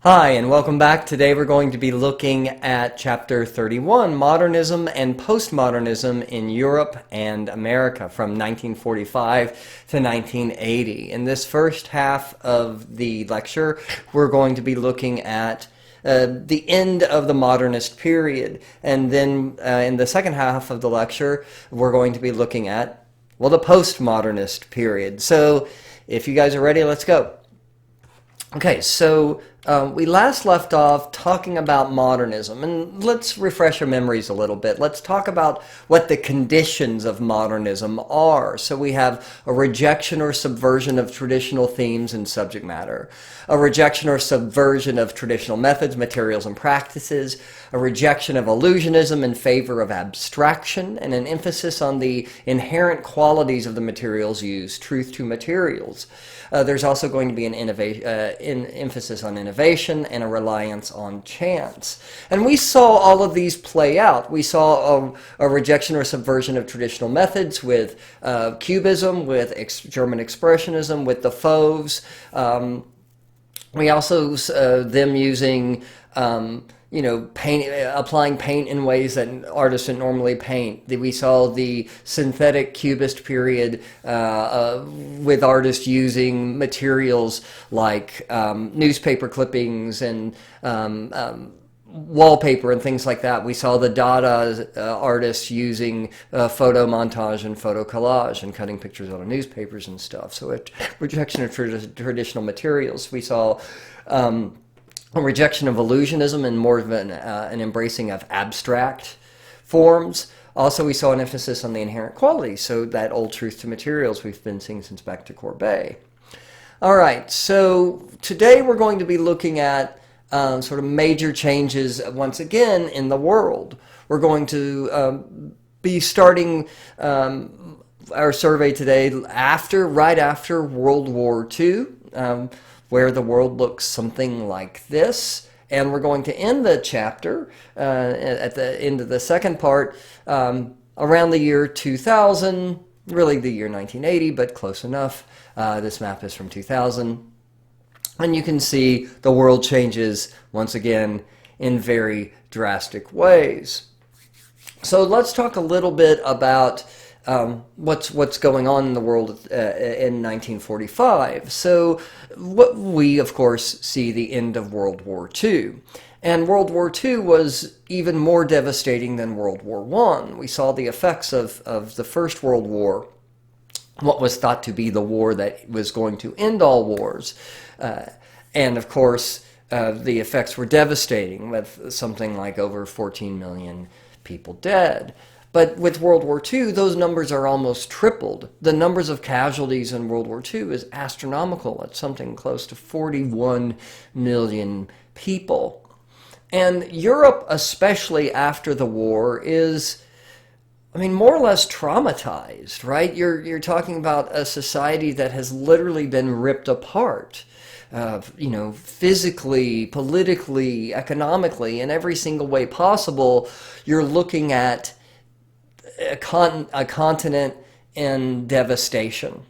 Hi, and welcome back. Today we're going to be looking at Chapter 31, Modernism and Postmodernism in Europe and America from 1945 to 1980. In this first half of the lecture, we're going to be looking at the end of the Modernist period. And then in the second half of the lecture, we're going to be looking at, well, the postmodernist period. So if you guys are ready, let's go. Okay, so we last left off talking about modernism, and let's refresh our memories a little bit. Let's talk about what the conditions of modernism are. So we have a rejection or subversion of traditional themes and subject matter, a rejection or subversion of traditional methods, materials, and practices, a rejection of illusionism in favor of abstraction, and an emphasis on the inherent qualities of the materials used, truth to materials. There's also going to be an emphasis on innovation and a reliance on chance. And we saw all of these play out. We saw a rejection or subversion of traditional methods with Cubism, with German Expressionism, with the Fauves. We also them using applying paint in ways that artists didn't normally paint. We saw the synthetic cubist period with artists using materials like newspaper clippings and wallpaper and things like that. We saw the Dada artists using photo montage and photo collage and cutting pictures out of newspapers and stuff. So a rejection of traditional materials. We saw a rejection of illusionism and more of an embracing of abstract forms. Also, we saw an emphasis on the inherent qualities, so that old truth to materials we've been seeing since back to Courbet. All right, so today we're going to be looking at sort of major changes once again in the world. We're going to be starting our survey today right after World War II. Where the world looks something like this. And we're going to end the chapter at the end of the second part around the year 2000, really the year 1980, but close enough. This map is from 2000. And you can see the world changes once again in very drastic ways. So let's talk a little bit about what's going on in the world in 1945. So what we, of course, see the end of World War II. And World War II was even more devastating than World War I. We saw the effects of the First World War, what was thought to be the war that was going to end all wars. And, of course, the effects were devastating, with something like over 14 million people dead. But with World War II, those numbers are almost tripled. The numbers of casualties in World War II is astronomical. It's something close to 41 million people. And Europe, especially after the war, is, more or less traumatized, right? You're talking about a society that has literally been ripped apart. Physically, politically, economically, in every single way possible. You're looking at a continent in devastation.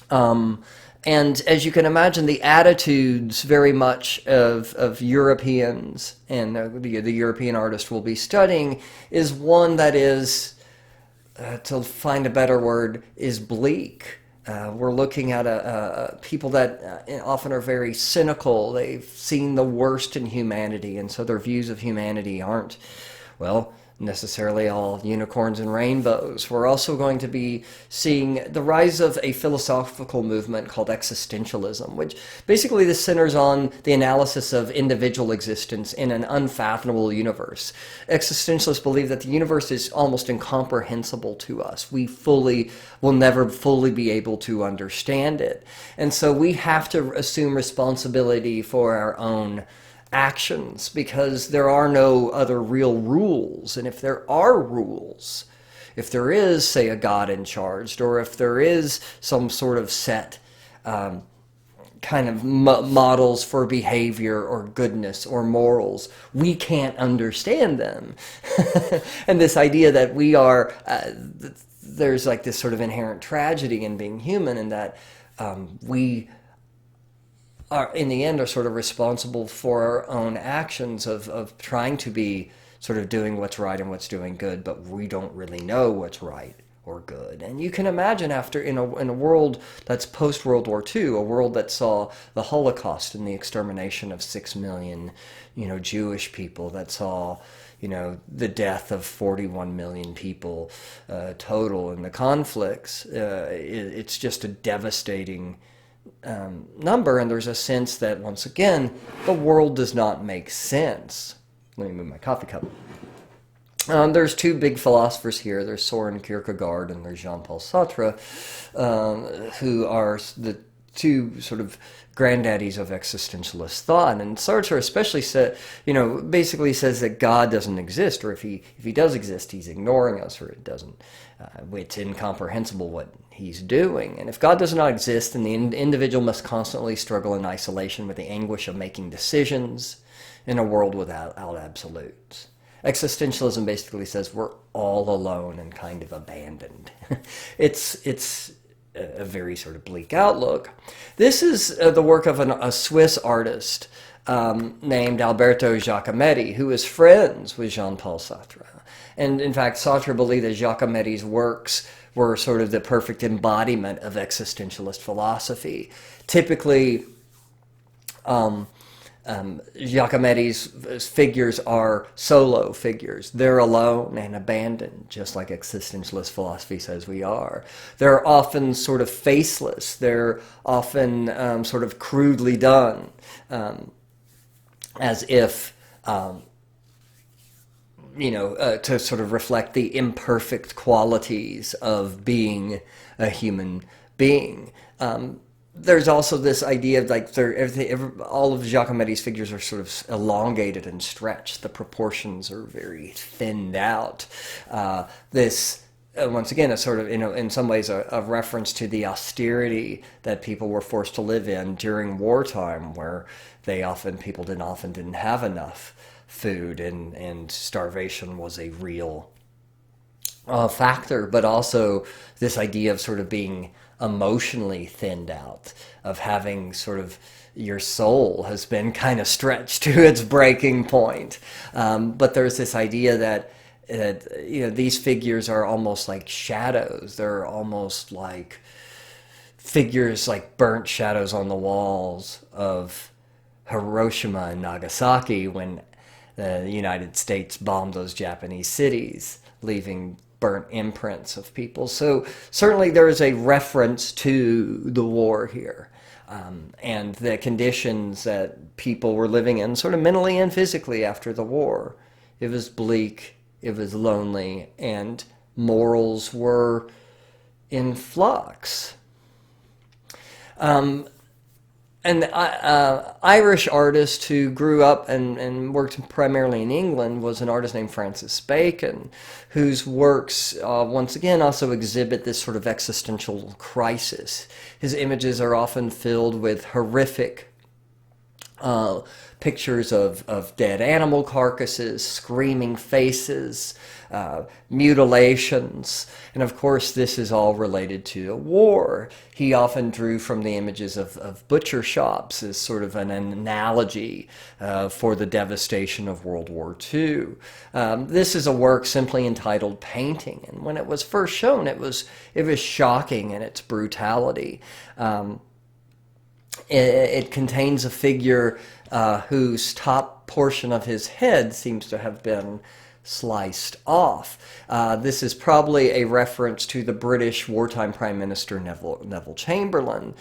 And as you can imagine, the attitudes very much of Europeans, and the European artist we'll be studying, is one that is, to find a better word, is bleak. We're looking at people that often are very cynical. They've seen the worst in humanity, and so their views of humanity aren't, well, necessarily all unicorns and rainbows. We're also going to be seeing the rise of a philosophical movement called existentialism, which basically this centers on the analysis of individual existence in an unfathomable universe. Existentialists believe that the universe is almost incomprehensible to us. We will never fully be able to understand it. And so we have to assume responsibility for our own actions, because there are no other real rules. And if there are rules, if there is, say, a God in charge, or if there is some sort of set kind of models for behavior or goodness or morals, we can't understand them. And this idea that we are, there's like this sort of inherent tragedy in being human, and that we are, in the end, are sort of responsible for our own actions of trying to be sort of doing what's right and what's doing good, but we don't really know what's right or good. And you can imagine after in a world that's post World War II, a world that saw the Holocaust and the extermination of 6 million, Jewish people, that saw, the death of 41 million people total in the conflicts. It's just a devastating number, and there's a sense that, once again, the world does not make sense. Let me move my coffee cup. There's two big philosophers here. There's Soren Kierkegaard and there's Jean-Paul Sartre, who are the two sort of granddaddies of existentialist thought. And Sartre especially basically says that God doesn't exist, or if he does exist, he's ignoring us, or it doesn't. It's incomprehensible what he's doing. And if God does not exist, then the individual must constantly struggle in isolation with the anguish of making decisions in a world without absolutes. Existentialism basically says we're all alone and kind of abandoned. It's a very sort of bleak outlook. This is the work of a Swiss artist named Alberto Giacometti, who is friends with Jean-Paul Sartre. And in fact, Sartre believed that Giacometti's works were sort of the perfect embodiment of existentialist philosophy. Typically, Giacometti's figures are solo figures. They're alone and abandoned, just like existentialist philosophy says we are. They're often sort of faceless. They're often sort of crudely done, as if, to sort of reflect the imperfect qualities of being a human being. There's also this idea of all of Giacometti's figures are sort of elongated and stretched. The proportions are very thinned out. Once again, a sort of, in some ways a reference to the austerity that people were forced to live in during wartime, where people didn't have enough food, and starvation was a real factor, but also this idea of sort of being emotionally thinned out, of having sort of your soul has been kind of stretched to its breaking point. But there's this idea that these figures are almost like shadows. They're almost like figures, like burnt shadows on the walls of Hiroshima and Nagasaki when the United States bombed those Japanese cities, leaving burnt imprints of people. So certainly there is a reference to the war here, and the conditions that people were living in, sort of mentally and physically, after the war. It was bleak, it was lonely, and morals were in flux. An Irish artist who grew up and worked primarily in England was an artist named Francis Bacon, whose works, once again, also exhibit this sort of existential crisis. His images are often filled with horrific pictures of dead animal carcasses, screaming faces, mutilations, and of course this is all related to the war. He often drew from the images of butcher shops as sort of an analogy for the devastation of World War II. This is a work simply entitled Painting, and when it was first shown it was shocking in its brutality. It contains a figure whose top portion of his head seems to have been sliced off. This is probably a reference to the British wartime Prime Minister Neville Chamberlain,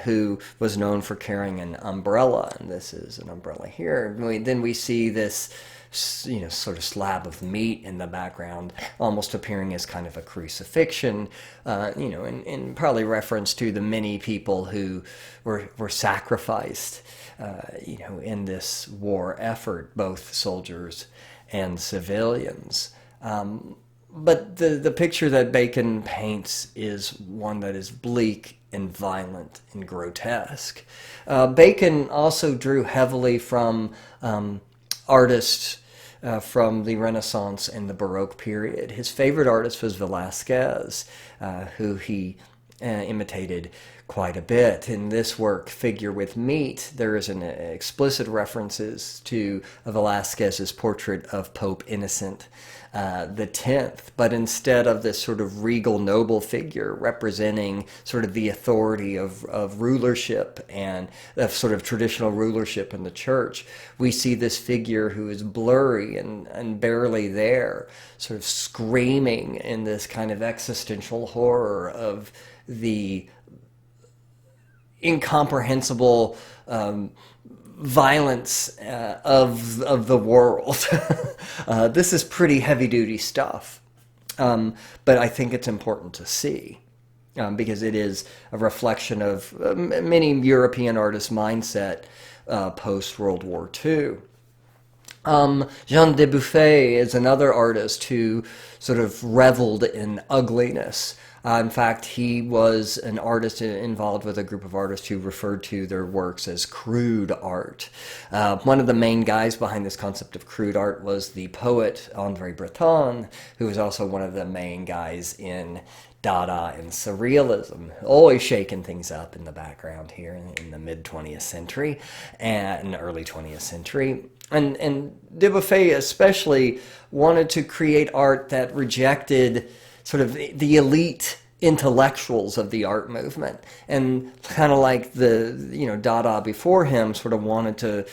who was known for carrying an umbrella, and this is an umbrella here. Then we see this sort of slab of meat in the background, almost appearing as kind of a crucifixion, in probably reference to the many people who were sacrificed, in this war effort, both soldiers and civilians. But the picture that Bacon paints is one that is bleak and violent and grotesque. Bacon also drew heavily from artists from the Renaissance and the Baroque period. His favorite artist was Velázquez, who he imitated quite a bit. In this work, Figure with Meat, there is an explicit references to Velázquez's portrait of Pope Innocent the 10th, but instead of this sort of regal noble figure representing sort of the authority of rulership and of sort of traditional rulership in the church, we see this figure who is blurry and barely there, sort of screaming in this kind of existential horror of the incomprehensible violence of the world. This is pretty heavy-duty stuff, but I think it's important to see because it is a reflection of many European artists' mindset post-World War II. Jean Dubuffet is another artist who sort of reveled in ugliness. In fact, he was an artist involved with a group of artists who referred to their works as crude art. One of the main guys behind this concept of crude art was the poet André Breton, who was also one of the main guys in Dada and Surrealism, always shaking things up in the background here in the mid-20th century and early 20th century. And Dubuffet especially wanted to create art that rejected sort of the elite intellectuals of the art movement, and kind of like the Dada before him sort of wanted to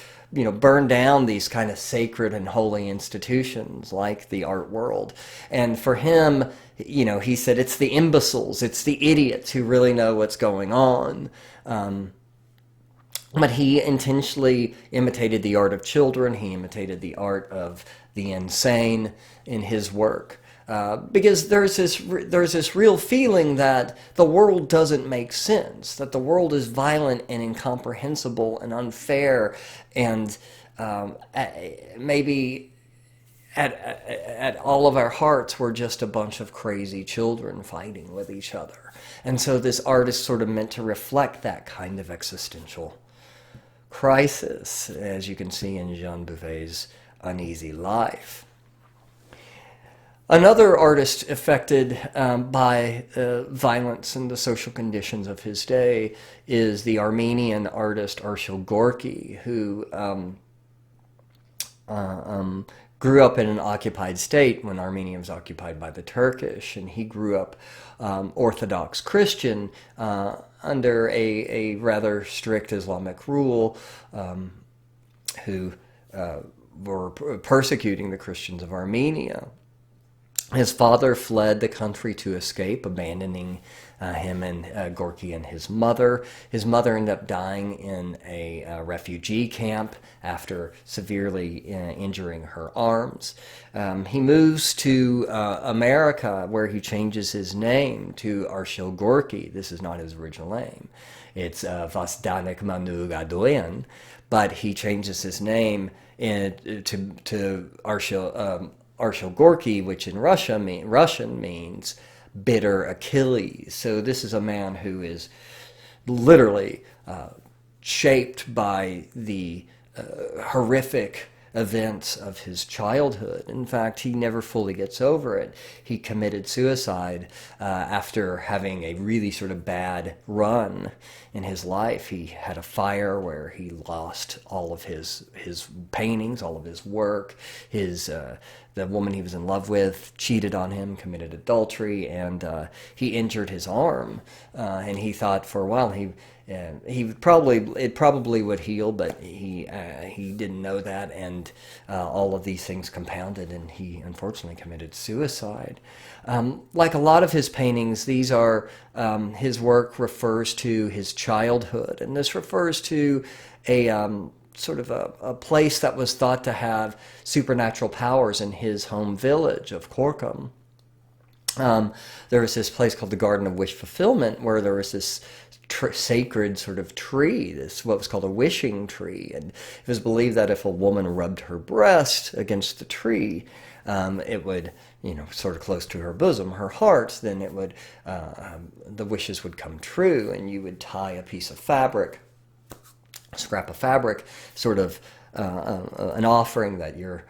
burn down these kind of sacred and holy institutions like the art world. And for him, he said it's the imbeciles, it's the idiots who really know what's going on. But he intentionally imitated the art of children. He imitated the art of the insane in his work. Because there's this real feeling that the world doesn't make sense, that the world is violent and incomprehensible and unfair, and maybe at all of our hearts we're just a bunch of crazy children fighting with each other. And so this art is sort of meant to reflect that kind of existential crisis, as you can see in Jean Dubuffet's Uneasy Life. Another artist affected by violence and the social conditions of his day is the Armenian artist Arshil Gorky, who grew up in an occupied state when Armenia was occupied by the Turkish, and he grew up Orthodox Christian under a rather strict Islamic rule who were persecuting the Christians of Armenia. His father fled the country to escape, abandoning him and Gorky and his mother. His mother ended up dying in a refugee camp after severely injuring her arms. He moves to America, where he changes his name to Arshil Gorky. This is not his original name. It's Vasdanik Manu Gadoyan, but he changes his name to Arshil Gorky, which in Russian means bitter Achilles. So this is a man who is literally shaped by the horrific events of his childhood. In fact, he never fully gets over it. He committed suicide after having a really sort of bad run in his life. He had a fire where he lost all of his paintings, all of his work. The woman he was in love with cheated on him, committed adultery, and he injured his arm. And he thought for a while it probably would heal, but he didn't know that, and all of these things compounded, and he unfortunately committed suicide. Like a lot of his paintings, these are his work refers to his childhood, and this refers to a sort of a place that was thought to have supernatural powers in his home village of Corkum. There was this place called the Garden of Wish Fulfillment, where there was this sacred sort of tree, this what was called a wishing tree, and it was believed that if a woman rubbed her breast against the tree, it would, sort of close to her bosom, her heart, then it would, the wishes would come true, and you would tie a piece of fabric, scrap of fabric, sort of an offering that your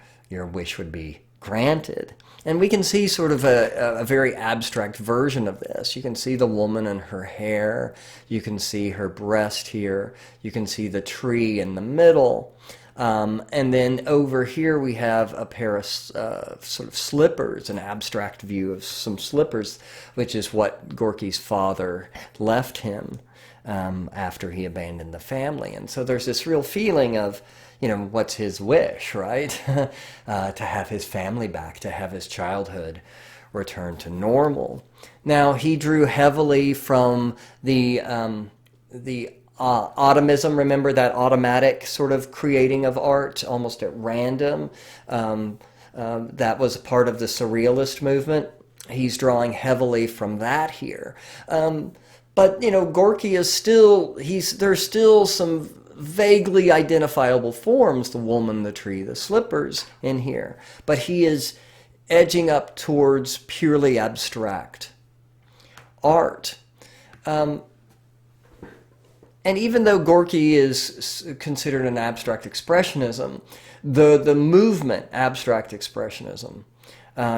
wish would be granted. And we can see sort of a very abstract version of this. You can see the woman and her hair. You can see her breast here. You can see the tree in the middle. And then over here we have a pair of sort of slippers, an abstract view of some slippers, which is what Gorky's father left him after he abandoned the family. And so there's this real feeling of, you know, what's his wish, right? To have his family back, to have his childhood return to normal. Now, he drew heavily from the automism, remember that automatic sort of creating of art, almost at random. That was part of the surrealist movement. He's drawing heavily from that here. But, you know, Gorky is still, there's still some vaguely identifiable forms, the woman, the tree, the slippers in here. But he is edging up towards purely abstract art. And even though Gorky is considered an abstract expressionism, the movement, abstract expressionism,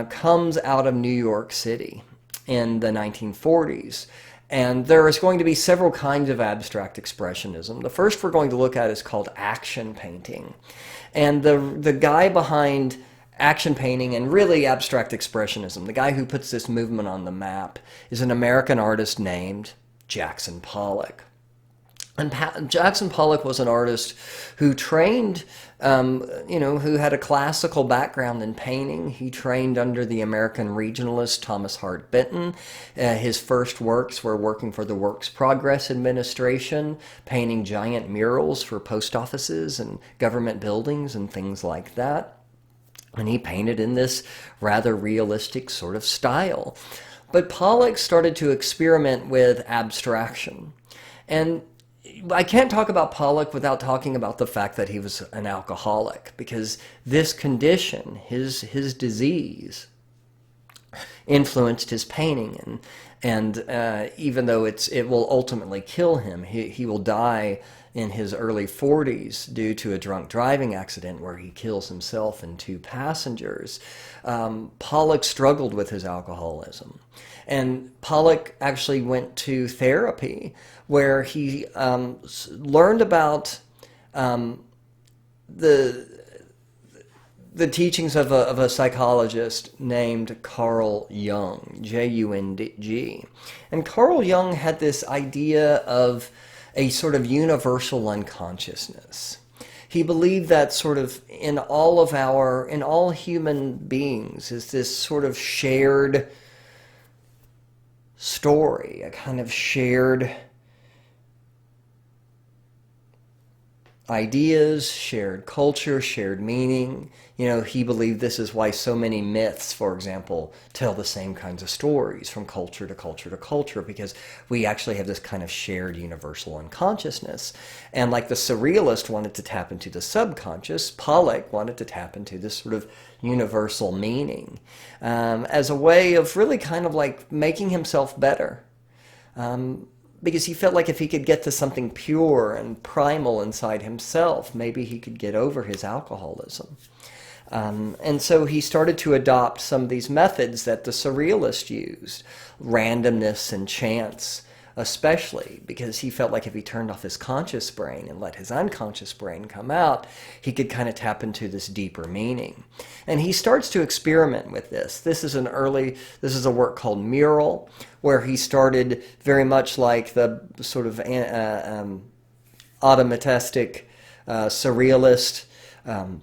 comes out of New York City in the 1940s. And there is going to be several kinds of abstract expressionism. The first we're going to look at is called action painting. And the guy behind action painting and really abstract expressionism, the guy who puts this movement on the map, is an American artist named Jackson Pollock. And Jackson Pollock was an artist who trained, you know, who had a classical background in painting. He trained under the American regionalist Thomas Hart Benton. His first works were working for the Works Progress Administration, painting giant murals for post offices and government buildings and things like that. And he painted in this rather realistic sort of style. But Pollock started to experiment with abstraction. And I can't talk about Pollock without talking about the fact that he was an alcoholic, because this condition, his disease, influenced his painting, and even though it will ultimately kill him, he will die in his early 40s due to a drunk driving accident where he kills himself and two passengers. Pollock struggled with his alcoholism. And Pollock actually went to therapy where he learned about the teachings of a psychologist named Carl Jung, Jung. And Carl Jung had this idea of a sort of universal unconsciousness. He believed that sort of in all human beings is this sort of shared story, a kind of shared ideas, shared culture, shared meaning. You know, he believed this is why so many myths, for example, tell the same kinds of stories from culture to culture to culture, because we actually have this kind of shared universal unconsciousness. And like the surrealist wanted to tap into the subconscious, Pollock wanted to tap into this sort of universal meaning as a way of really kind of like making himself better. Because he felt like if he could get to something pure and primal inside himself, maybe he could get over his alcoholism. And so he started to adopt some of these methods that the surrealists used, randomness and chance especially, because he felt like if he turned off his conscious brain and let his unconscious brain come out, he could kind of tap into this deeper meaning. And he starts to experiment with this. This is a work called Mural, where he started very much like the sort of automatistic surrealist,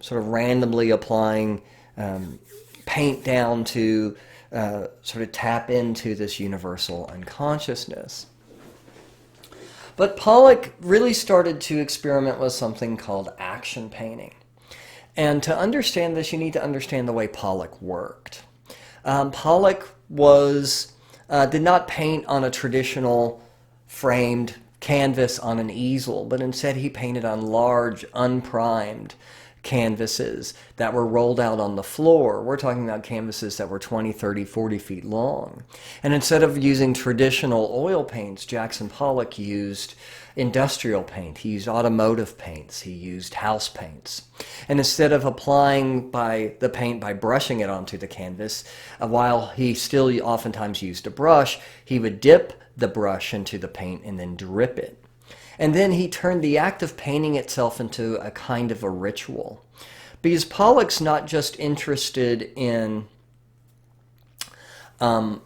sort of randomly applying paint down to sort of tap into this universal unconsciousness. But Pollock really started to experiment with something called action painting. And to understand this, you need to understand the way Pollock worked. Pollock did not paint on a traditional framed canvas on an easel, but instead he painted on large, unprimed canvases that were rolled out on the floor. We're talking about canvases that were 20, 30, 40 feet long. And instead of using traditional oil paints, Jackson Pollock used industrial paint. He used automotive paints. He used house paints. And instead of applying the paint by brushing it onto the canvas, while he still oftentimes used a brush, he would dip the brush into the paint and then drip it. And then he turned the act of painting itself into a kind of a ritual. Because Pollock's not just interested in what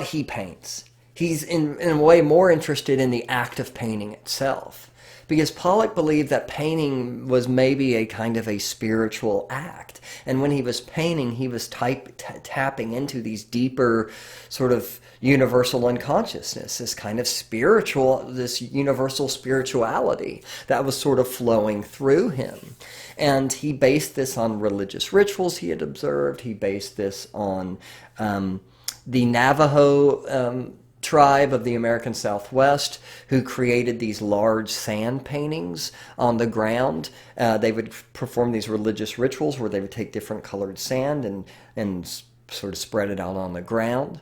he paints. He's in a way more interested in the act of painting itself. Because Pollock believed that painting was maybe a kind of a spiritual act. And when he was painting, he was tapping into these deeper sort of universal unconsciousness, this kind of spiritual, this universal spirituality that was sort of flowing through him. And he based this on religious rituals he had observed. He based this on the Navajo tribe of the American Southwest, who created these large sand paintings on the ground. They would perform these religious rituals where they would take different colored sand and sort of spread it out on the ground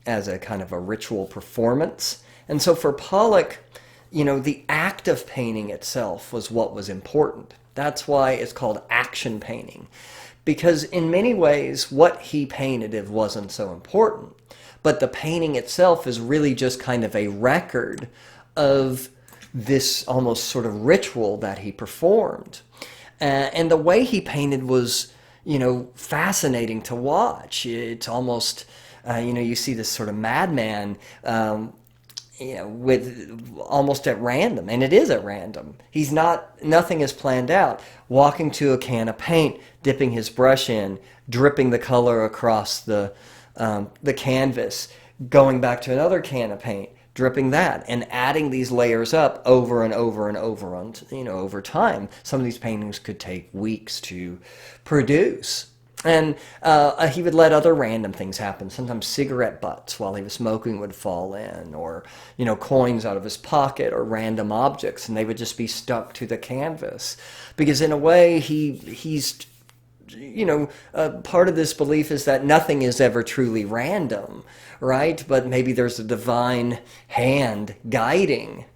as a kind of a ritual performance. And so for Pollock, the act of painting itself was what was important. That's why it's called action painting. Because in many ways, what he painted, it wasn't so important. But the painting itself is really just kind of a record of this almost sort of ritual that he performed. And the way he painted was, fascinating to watch. It's almost, you see this sort of madman, with almost at random, and it is at random. Nothing is planned out. Walking to a can of paint, dipping his brush in, dripping the color across the canvas, going back to another can of paint, dripping that, and adding these layers up over and over and over over time. Some of these paintings could take weeks to produce. And he would let other random things happen. Sometimes cigarette butts while he was smoking would fall in, or coins out of his pocket, or random objects, and they would just be stuck to the canvas. Because in a way, he's part of this belief is that nothing is ever truly random, right? But maybe there's a divine hand guiding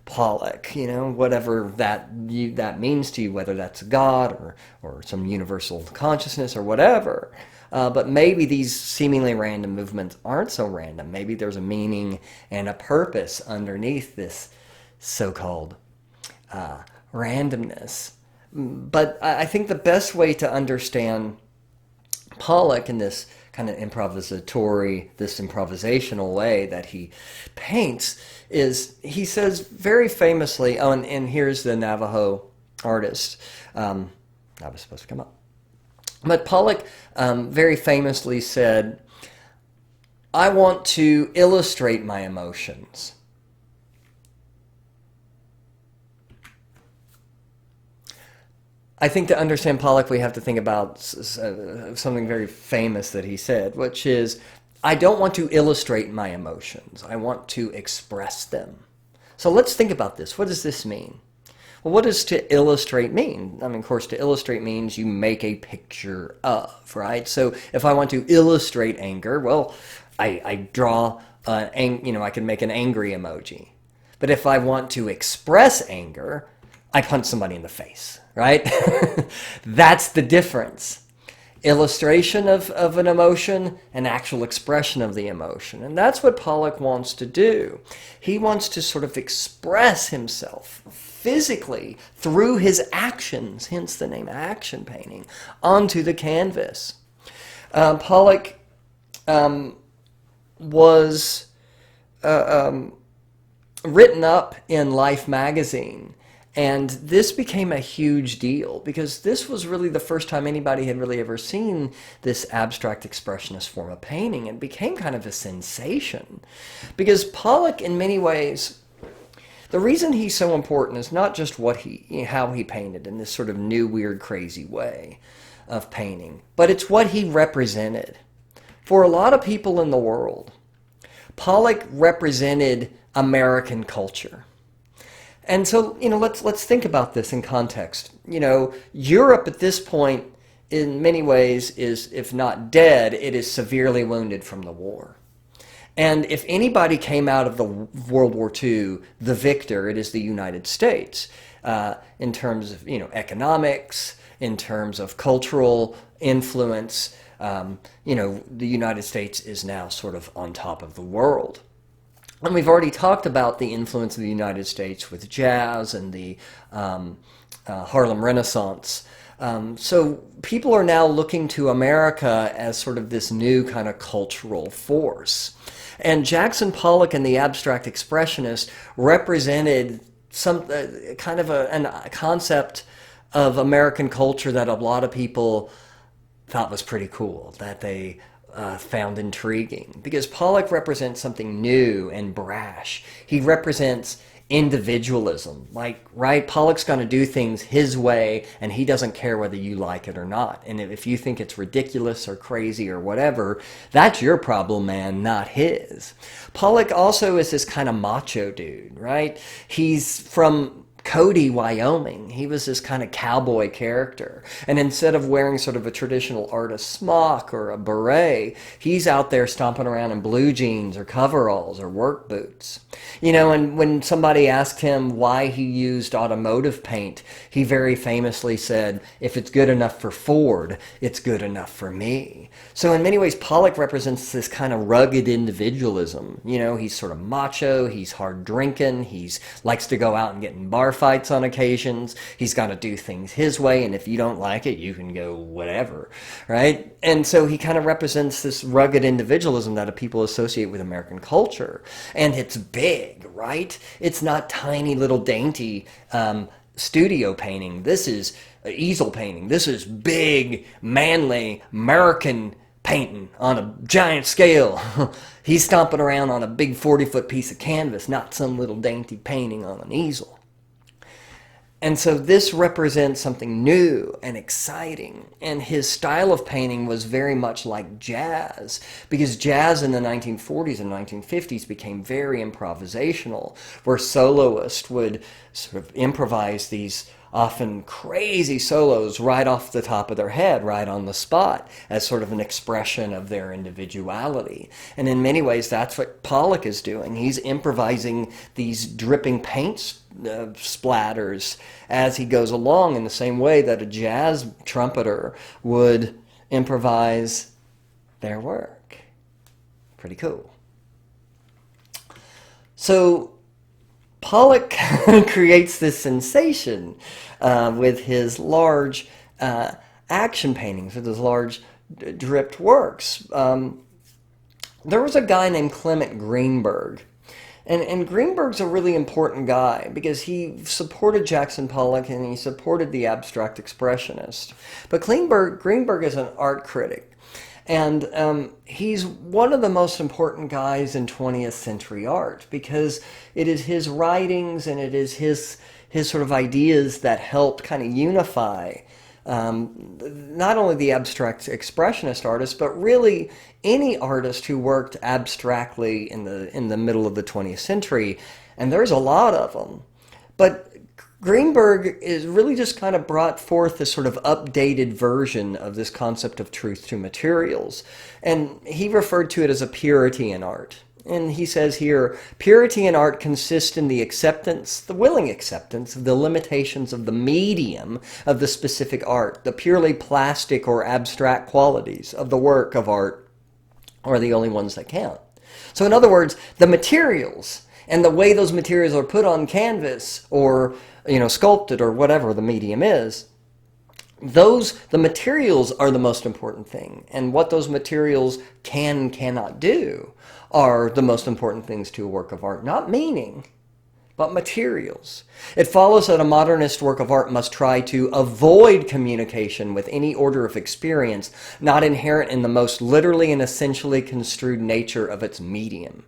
Pollock, whatever that means to you, whether that's God or some universal consciousness or whatever. But maybe these seemingly random movements aren't so random. Maybe there's a meaning and a purpose underneath this so-called randomness. But I think the best way to understand Pollock in this kind of improvisational way that he paints is, he says very famously, and here's the Navajo artist, that was supposed to come up. But Pollock very famously said, "I want to illustrate my emotions." I think to understand Pollock, we have to think about something very famous that he said, which is, I don't want to illustrate my emotions. I want to express them. So let's think about this. What does this mean? Well, what does to illustrate mean? I mean, of course, to illustrate means you make a picture of, right? So if I want to illustrate anger, well, I draw, I can make an angry emoji. But if I want to express anger, I punch somebody in the face, right? That's the difference. Illustration of an emotion and actual expression of the emotion. And that's what Pollock wants to do. He wants to sort of express himself physically through his actions, hence the name action painting, onto the canvas. Pollock was written up in Life magazine. And this became a huge deal because this was really the first time anybody had really ever seen this abstract expressionist form of painting, and became kind of a sensation. Because Pollock, in many ways, the reason he's so important is not just how he painted in this sort of new, weird, crazy way of painting, but it's what he represented. For a lot of people in the world, Pollock represented American culture. And so, let's think about this in context. Europe at this point, in many ways, is, if not dead, it is severely wounded from the war. And if anybody came out of the World War II the victor, it is the United States, in terms of economics, in terms of cultural influence. The United States is now sort of on top of the world. And we've already talked about the influence of the United States with jazz and the Harlem Renaissance. So people are now looking to America as sort of this new kind of cultural force. And Jackson Pollock and the abstract expressionist represented some kind of a concept of American culture that a lot of people thought was pretty cool, that they found intriguing. Because Pollock represents something new and brash. He represents individualism. Right? Pollock's going to do things his way, and he doesn't care whether you like it or not. And if you think it's ridiculous or crazy or whatever, that's your problem, man, not his. Pollock also is this kind of macho dude, right? He's from Cody, Wyoming. He was this kind of cowboy character. And instead of wearing sort of a traditional artist smock or a beret, he's out there stomping around in blue jeans or coveralls or work boots. And when somebody asked him why he used automotive paint, he very famously said, if it's good enough for Ford, it's good enough for me. So in many ways, Pollock represents this kind of rugged individualism. He's sort of macho, he's hard drinking, he likes to go out and get in bar fights on occasions, he's got to do things his way, and if you don't like it, you can go whatever, right? And so he kind of represents this rugged individualism that people associate with American culture. And it's big, right? It's not tiny little dainty studio painting. This is easel painting. This is big, manly, American painting on a giant scale. He's stomping around on a big 40-foot piece of canvas, not some little dainty painting on an easel. And so this represents something new and exciting. And his style of painting was very much like jazz, because jazz in the 1940s and 1950s became very improvisational, where soloists would sort of improvise these often crazy solos right off the top of their head, right on the spot, as sort of an expression of their individuality. And in many ways, that's what Pollock is doing. He's improvising these dripping paint splatters as he goes along, in the same way that a jazz trumpeter would improvise their work. Pretty cool. So Pollock creates this sensation with his large action paintings, with his large dripped works. There was a guy named Clement Greenberg. And Greenberg's a really important guy because he supported Jackson Pollock and he supported the abstract expressionist. But Greenberg is an art critic. And he's one of the most important guys in 20th century art because it is his writings and it is his sort of ideas that helped kind of unify not only the abstract expressionist artists, but really any artist who worked abstractly in the middle of the 20th century. And there's a lot of them. But Greenberg is really just kind of brought forth this sort of updated version of this concept of truth to materials. And he referred to it as a purity in art. And he says here, purity in art consists in the acceptance, the willing acceptance of the limitations of the medium of the specific art. The purely plastic or abstract qualities of the work of art are the only ones that count. So in other words, the materials and the way those materials are put on canvas or sculpted or whatever the medium is, the materials are the most important thing. And what those materials cannot do are the most important things to a work of art. Not meaning, but materials. It follows that a modernist work of art must try to avoid communication with any order of experience not inherent in the most literally and essentially construed nature of its medium.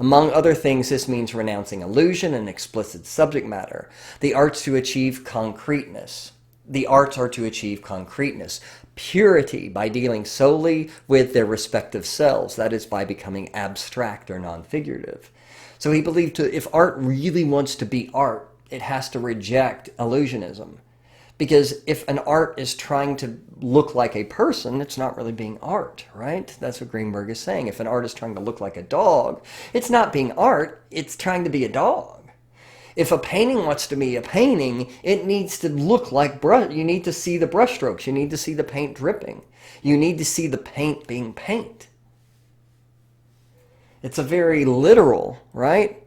Among other things, this means renouncing illusion and explicit subject matter. The arts are to achieve concreteness. Purity by dealing solely with their respective selves, that is, by becoming abstract or non-figurative. So he believed if art really wants to be art, it has to reject illusionism. Because if an art is trying to look like a person, it's not really being art, right? That's what Greenberg is saying. If an art is trying to look like a dog, it's not being art, it's trying to be a dog. If a painting wants to be a painting, it needs to look like brush. You need to see the brushstrokes. You need to see the paint dripping. You need to see the paint being paint. It's a very literal, right,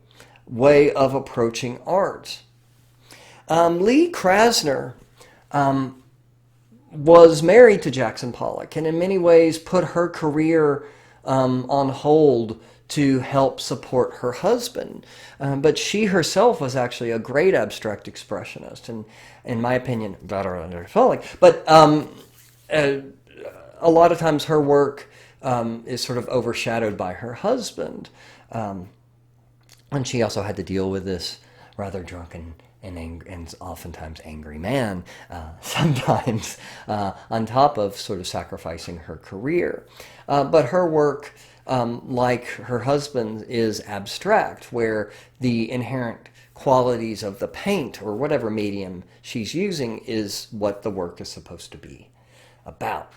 way of approaching art. Lee Krasner was married to Jackson Pollock, and in many ways put her career on hold to help support her husband. But she herself was actually a great abstract expressionist, and in my opinion, better than Pollock. But a lot of times her work is sort of overshadowed by her husband. And she also had to deal with this rather drunken and oftentimes angry man, sometimes on top of sort of sacrificing her career. But her work, like her husband, is abstract, where the inherent qualities of the paint or whatever medium she's using is what the work is supposed to be about.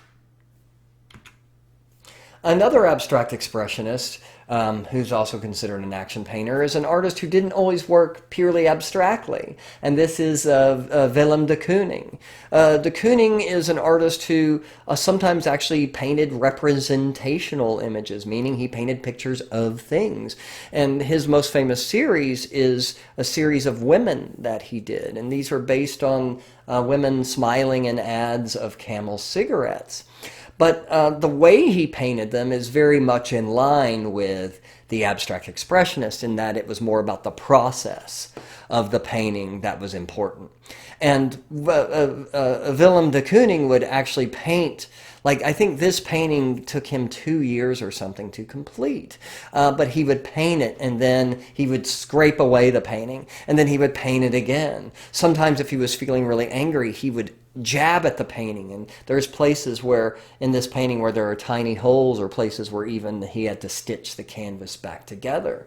Another abstract expressionist, who's also considered an action painter, is an artist who didn't always work purely abstractly, and this is Willem de Kooning. De Kooning is an artist who sometimes actually painted representational images, meaning he painted pictures of things. And his most famous series is a series of women that he did, and these are based on women smiling in ads of Camel cigarettes. But the way he painted them is very much in line with the abstract expressionist in that it was more about the process of the painting that was important. And Willem de Kooning would actually paint, like I think this painting took him 2 years or something to complete. But he would paint it and then he would scrape away the painting and then he would paint it again. Sometimes if he was feeling really angry, he would jab at the painting, and there's places where in this painting where there are tiny holes or places where even he had to stitch the canvas back together.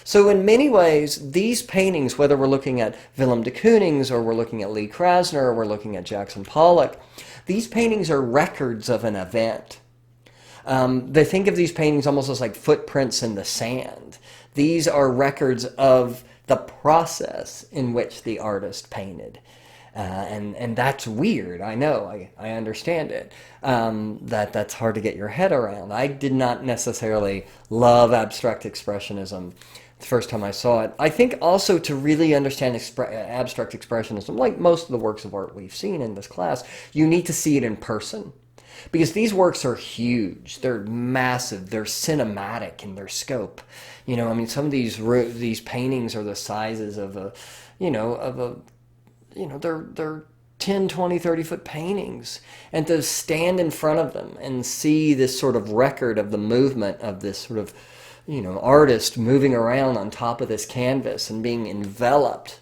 So in many ways, these paintings, whether we're looking at Willem de Kooning's or we're looking at Lee Krasner or we're looking at Jackson Pollock, these paintings are records of an event. They think of these paintings almost as like footprints in the sand. These are records of the process in which the artist painted. And that's weird. I know. I understand it. That's hard to get your head around. I did not necessarily love abstract expressionism the first time I saw it. I think also to really understand abstract expressionism, like most of the works of art we've seen in this class, you need to see it in person. Because these works are huge. They're massive. They're cinematic in their scope. You know, I mean, some of these paintings are the sizes of they're 10, 20, 30-foot paintings. And to stand in front of them and see this sort of record of the movement of this sort of, artist moving around on top of this canvas and being enveloped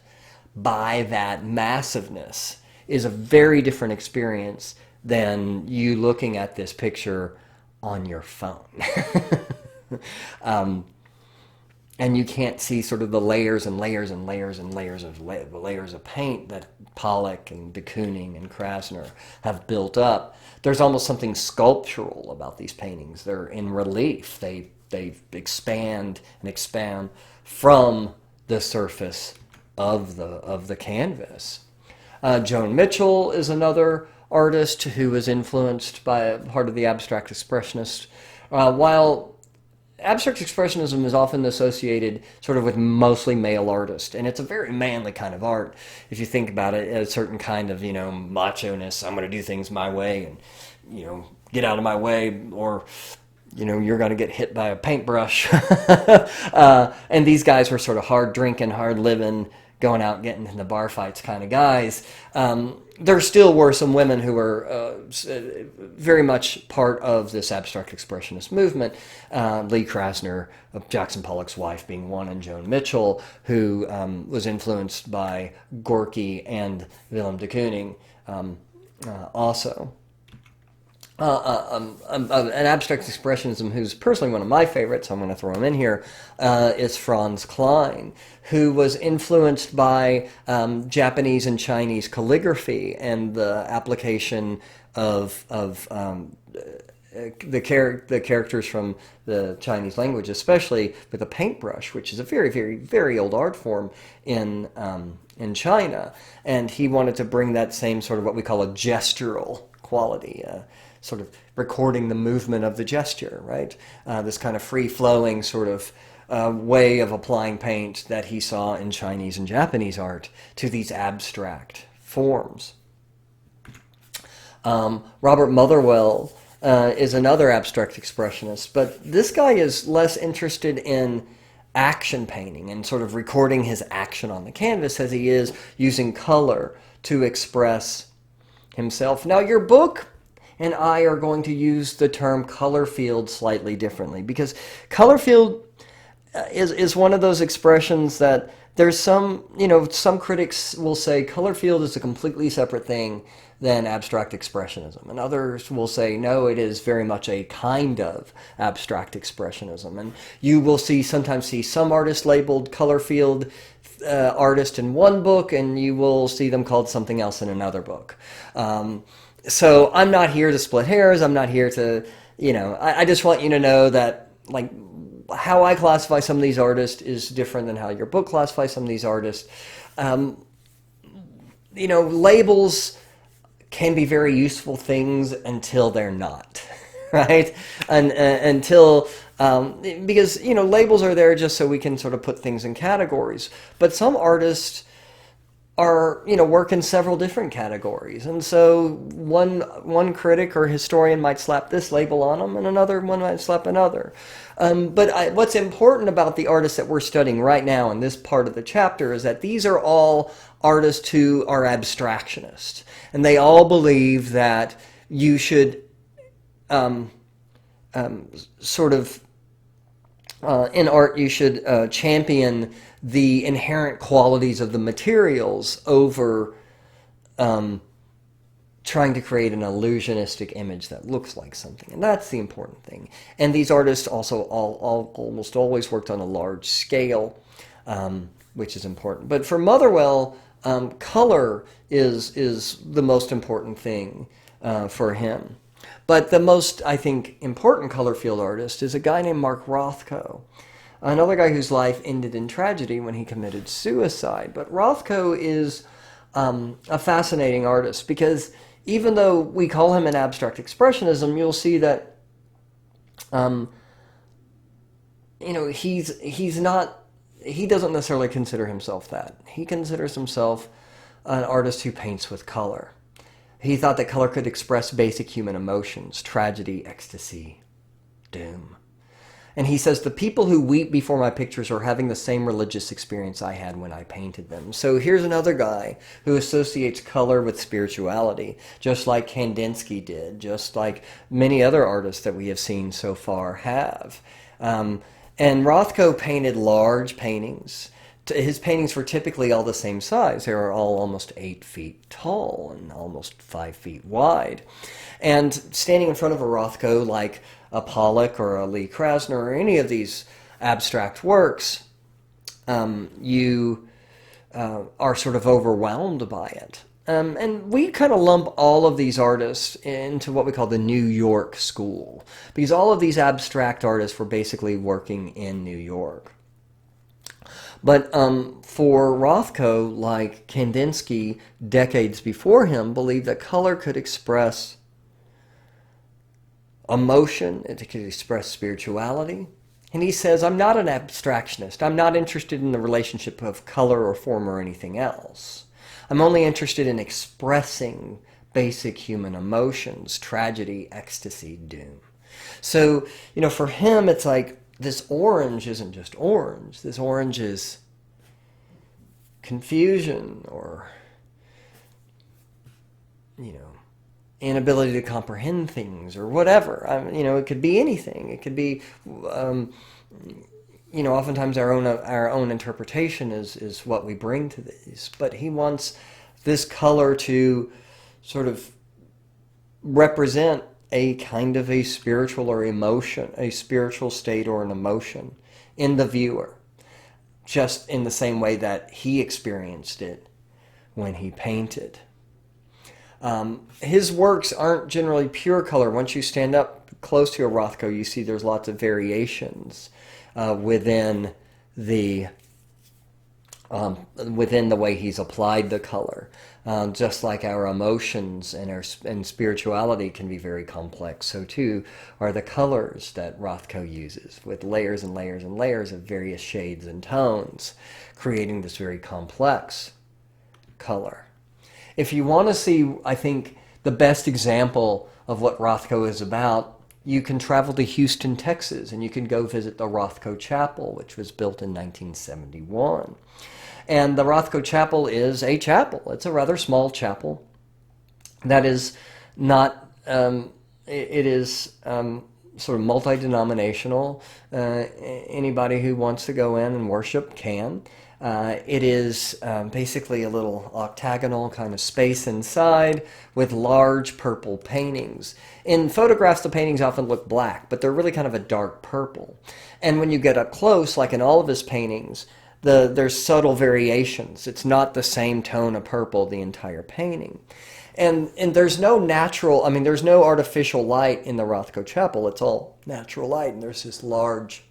by that massiveness is a very different experience than you looking at this picture on your phone. And you can't see sort of the layers and layers and layers and layers of paint that Pollock and de Kooning and Krasner have built up. There's almost something sculptural about these paintings. They're in relief. They expand and expand from the surface of the canvas. Joan Mitchell is another artist who was influenced by part of the abstract expressionist. While abstract expressionism is often associated sort of with mostly male artists, and it's a very manly kind of art. If you think about it, a certain kind of, macho-ness, I'm going to do things my way and, get out of my way, or, you're going to get hit by a paintbrush. And these guys were sort of hard drinking, hard living, going out getting in the bar fights kind of guys. There still were some women who were very much part of this abstract expressionist movement. Lee Krasner, Jackson Pollock's wife, being one, and Joan Mitchell, who was influenced by Gorky and Willem de Kooning also. an abstract expressionism who's personally one of my favorites, so I'm going to throw him in here, is Franz Klein, who was influenced by Japanese and Chinese calligraphy and the application of the characters from the Chinese language, especially with a paintbrush, which is a very, very, very old art form in China. And he wanted to bring that same sort of what we call a gestural quality, sort of recording the movement of the gesture, right? This kind of free-flowing sort of way of applying paint that he saw in Chinese and Japanese art to these abstract forms. Robert Motherwell is another abstract expressionist, but this guy is less interested in action painting and sort of recording his action on the canvas as he is using color to express himself. Now, your book and I are going to use the term color field slightly differently, because color field is one of those expressions that there's some critics will say color field is a completely separate thing than abstract expressionism, and others will say no, it is very much a kind of abstract expressionism. And you will sometimes see some artists labeled color field artist in one book, and you will see them called something else in another book. So I'm not here to split hairs. I'm not here to, I just want you to know that, like, how I classify some of these artists is different than how your book classifies some of these artists. Labels can be very useful things until they're not, right? And until, because, labels are there just so we can sort of put things in categories. But some artists are, work in several different categories. And so one critic or historian might slap this label on them, and another one might slap another. But what's important about the artists that we're studying right now in this part of the chapter is that these are all artists who are abstractionists. And they all believe that you should in art, you should champion the inherent qualities of the materials over trying to create an illusionistic image that looks like something. And that's the important thing. And these artists also almost always worked on a large scale, which is important. But for Motherwell, color is the most important thing for him. But the most, I think, important color field artist is a guy named Mark Rothko, another guy whose life ended in tragedy when he committed suicide. But Rothko is a fascinating artist, because even though we call him an abstract expressionism, you'll see that he doesn't necessarily consider himself that. He considers himself an artist who paints with color. He thought that color could express basic human emotions: tragedy, ecstasy, doom. And he says, the people who weep before my pictures are having the same religious experience I had when I painted them. So here's another guy who associates color with spirituality, just like Kandinsky did, just like many other artists that we have seen so far have. And Rothko painted large paintings. His paintings were typically all the same size. They were all almost 8 feet tall and almost 5 feet wide. And standing in front of a Rothko, like a Pollock or a Lee Krasner or any of these abstract works, you are sort of overwhelmed by it. And we kind of lump all of these artists into what we call the New York school, because all of these abstract artists were basically working in New York. But for Rothko, like Kandinsky decades before him, believed that color could express emotion, it could express spirituality. And he says, I'm not an abstractionist. I'm not interested in the relationship of color or form or anything else. I'm only interested in expressing basic human emotions: tragedy, ecstasy, doom. So, for him, it's like, this orange isn't just orange. This orange is confusion or, inability to comprehend things or whatever. It could be anything. It could be, oftentimes our own interpretation is what we bring to these. But he wants this color to sort of represent a kind of a spiritual or emotion, a spiritual state or an emotion in the viewer, just in the same way that he experienced it when he painted. His works aren't generally pure color. Once you stand up close to a Rothko, you see there's lots of variations within the way he's applied the color. Just like our emotions and spirituality can be very complex, so too are the colors that Rothko uses, with layers and layers and layers of various shades and tones, creating this very complex color. If you want to see, I think, the best example of what Rothko is about, you can travel to Houston, Texas, and you can go visit the Rothko Chapel, which was built in 1971. And the Rothko Chapel is a chapel. It's a rather small chapel that is not, it is sort of multi-denominational. Anybody who wants to go in and worship can. It is basically a little octagonal kind of space inside with large purple paintings. In photographs, the paintings often look black, but they're really kind of a dark purple. And when you get up close, like in all of his paintings, there's subtle variations. It's not the same tone of purple the entire painting. And there's no natural, there's no artificial light in the Rothko Chapel. It's all natural light, and there's this large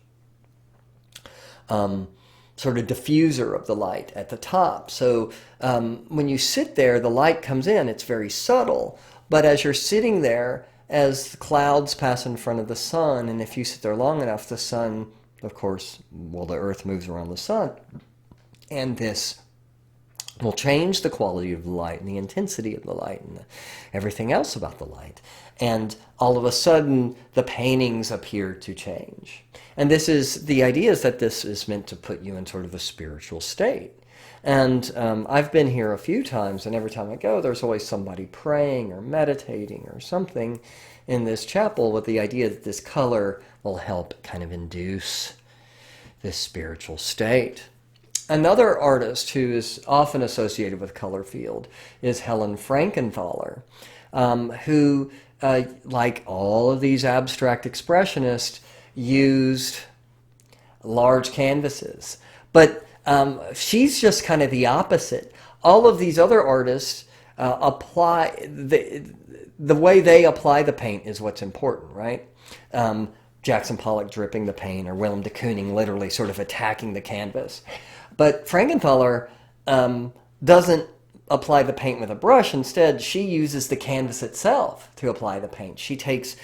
sort of diffuser of the light at the top. So when you sit there, the light comes in. It's very subtle. But as you're sitting there, as the clouds pass in front of the sun, and if you sit there long enough, the sun, of course, the earth moves around the sun, and this will change the quality of the light and the intensity of the light and everything else about the light. And all of a sudden, the paintings appear to change. And this is, the idea is that this is meant to put you in sort of a spiritual state. And I've been here a few times, and every time I go, there's always somebody praying or meditating or something in this chapel, with the idea that this color will help kind of induce this spiritual state. Another artist who is often associated with color field is Helen Frankenthaler, who, like all of these abstract expressionists, used large canvases. But she's just kind of the opposite. All of these other artists apply, the way they apply the paint is what's important, right? Jackson Pollock dripping the paint, or Willem de Kooning literally sort of attacking the canvas. But Frankenthaler doesn't apply the paint with a brush. Instead, she uses the canvas itself to apply the paint. She takes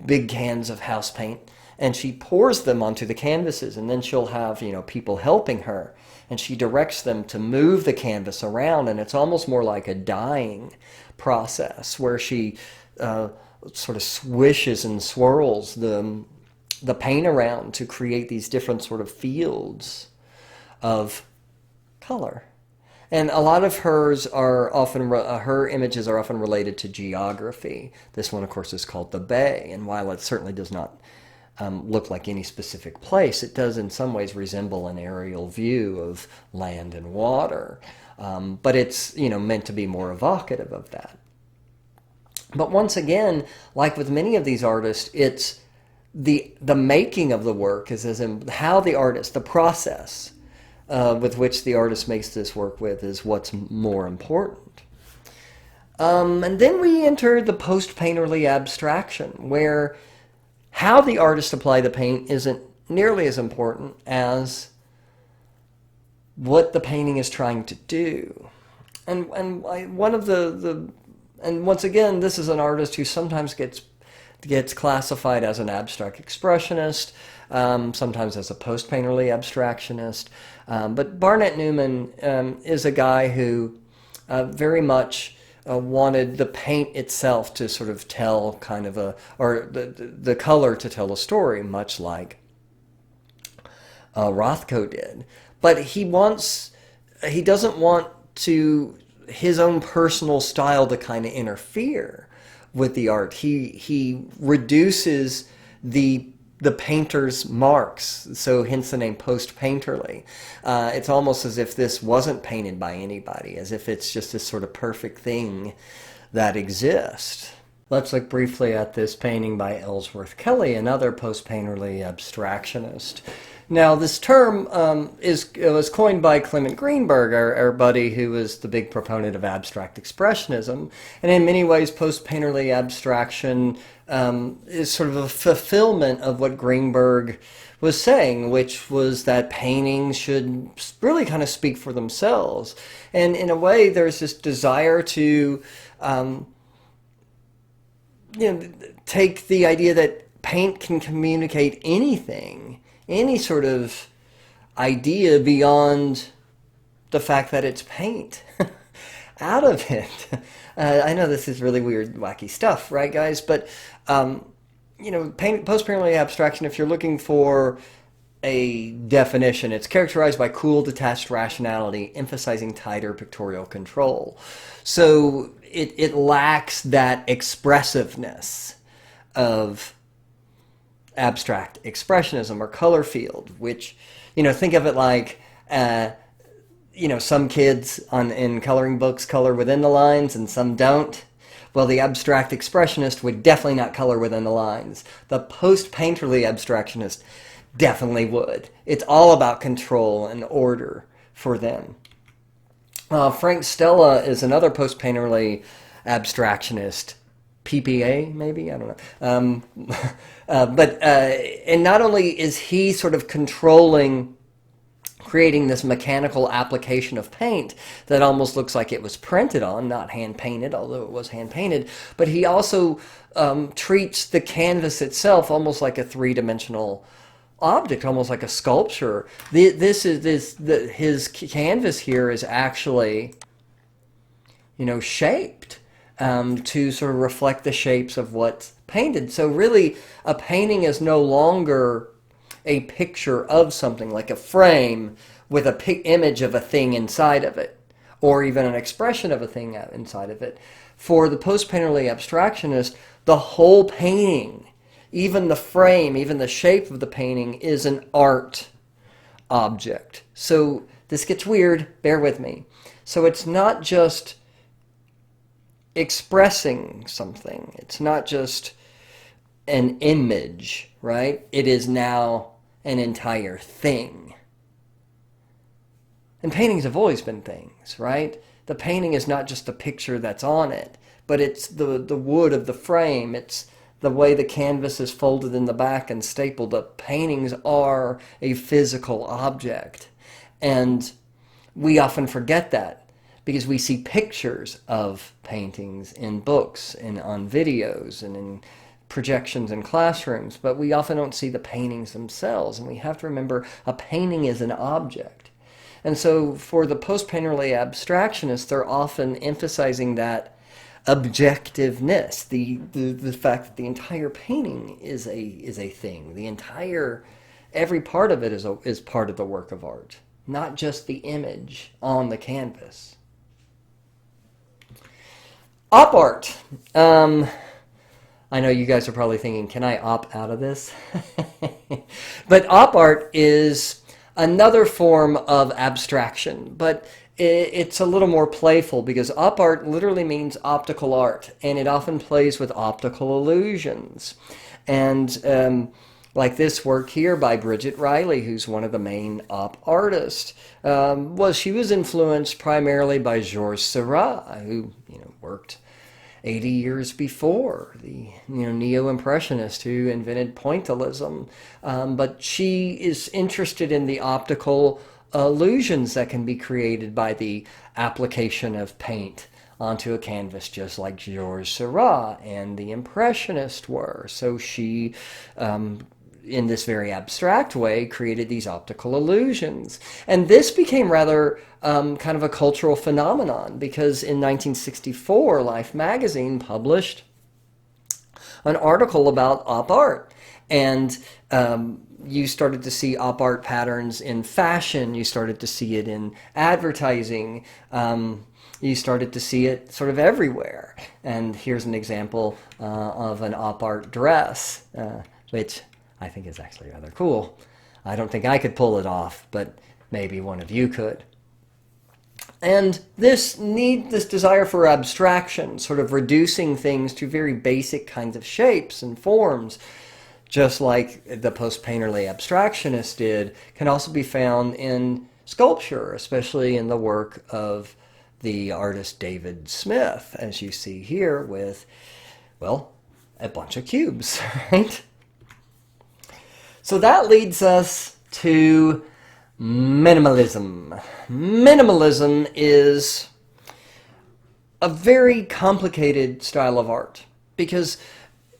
big cans of house paint and she pours them onto the canvases, and then she'll have, people helping her, and she directs them to move the canvas around, and it's almost more like a dyeing process where she sort of swishes and swirls the paint around to create these different sort of fields of color. And a lot of hers are often, her images are often related to geography. This one, of course, is called The Bay, and while it certainly does not look like any specific place, it does in some ways resemble an aerial view of land and water. But it's, meant to be more evocative of that. But once again, like with many of these artists, it's the making of the work is as in how the artist, the process with which the artist makes this work with is what's more important. And then we enter the post-painterly abstraction, where how the artist applied the paint isn't nearly as important as what the painting is trying to do. And one of and once again, this is an artist who sometimes gets classified as an abstract expressionist, sometimes as a post-painterly abstractionist. But Barnett Newman is a guy who very much wanted the paint itself to sort of tell kind of or the color to tell a story, much like Rothko did. But he doesn't want his own personal style to kind of interfere with the art. He reduces the painter's marks, so hence the name post-painterly. It's almost as if this wasn't painted by anybody, as if it's just this sort of perfect thing that exists. Let's look briefly at this painting by Ellsworth Kelly, another post-painterly abstractionist. Now, this term was coined by Clement Greenberg, our buddy who was the big proponent of abstract expressionism. And in many ways, post-painterly abstraction is sort of a fulfillment of what Greenberg was saying, which was that paintings should really kind of speak for themselves. And in a way, there's this desire to take the idea that paint can communicate anything, any sort of idea beyond the fact that it's paint, out of it. I know this is really weird, wacky stuff, right, guys? But, post-painterly abstraction, if you're looking for a definition, it's characterized by cool, detached rationality, emphasizing tighter pictorial control. So it lacks that expressiveness of abstract expressionism or color field, which, think of it like, some kids in coloring books color within the lines and some don't. Well, the abstract expressionist would definitely not color within the lines. The post-painterly abstractionist definitely would. It's all about control and order for them. Frank Stella is another post-painterly abstractionist. PPA, maybe? I don't know. And not only is he sort of creating this mechanical application of paint that almost looks like it was printed on, not hand-painted, although it was hand-painted, but he also treats the canvas itself almost like a three-dimensional object, almost like a sculpture. His canvas here is actually, shaped to sort of reflect the shapes of what's painted. So really, a painting is no longer a picture of something, like a frame with a image of a thing inside of it, or even an expression of a thing inside of it. For the post-painterly abstractionist, the whole painting, even the frame, even the shape of the painting, is an art object. So this gets weird, bear with me. So it's not just expressing something. It's not just an image, right? It is now an entire thing. And paintings have always been things, right? The painting is not just the picture that's on it, but it's the wood of the frame. It's the way the canvas is folded in the back and stapled. The paintings are a physical object. And we often forget that because we see pictures of paintings in books and on videos and in projections in classrooms, but we often don't see the paintings themselves. And we have to remember a painting is an object. And so for the post-painterly abstractionists, they're often emphasizing that objectiveness, the fact that the entire painting is a thing. Every part of it is part of the work of art, not just the image on the canvas. Op art. I know you guys are probably thinking, can I opt out of this? But op art is another form of abstraction, but it's a little more playful because op art literally means optical art, and it often plays with optical illusions. And like this work here by Bridget Riley, who's one of the main op artists, she was influenced primarily by Georges Seurat, who worked 80 years before, the neo-impressionist who invented pointillism. But she is interested in the optical illusions that can be created by the application of paint onto a canvas, just like Georges Seurat and the Impressionists were. So she, in this very abstract way, created these optical illusions. And this became rather kind of a cultural phenomenon because in 1964, Life magazine published an article about op art. And you started to see op art patterns in fashion. You started to see it in advertising. You started to see it sort of everywhere. And here's an example of an op art dress, which I think is actually rather cool. I don't think I could pull it off, but maybe one of you could. And this desire for abstraction, sort of reducing things to very basic kinds of shapes and forms, just like the post-painterly abstractionists did, can also be found in sculpture, especially in the work of the artist David Smith, as you see here with, well, a bunch of cubes, right? So that leads us to minimalism. Minimalism is a very complicated style of art because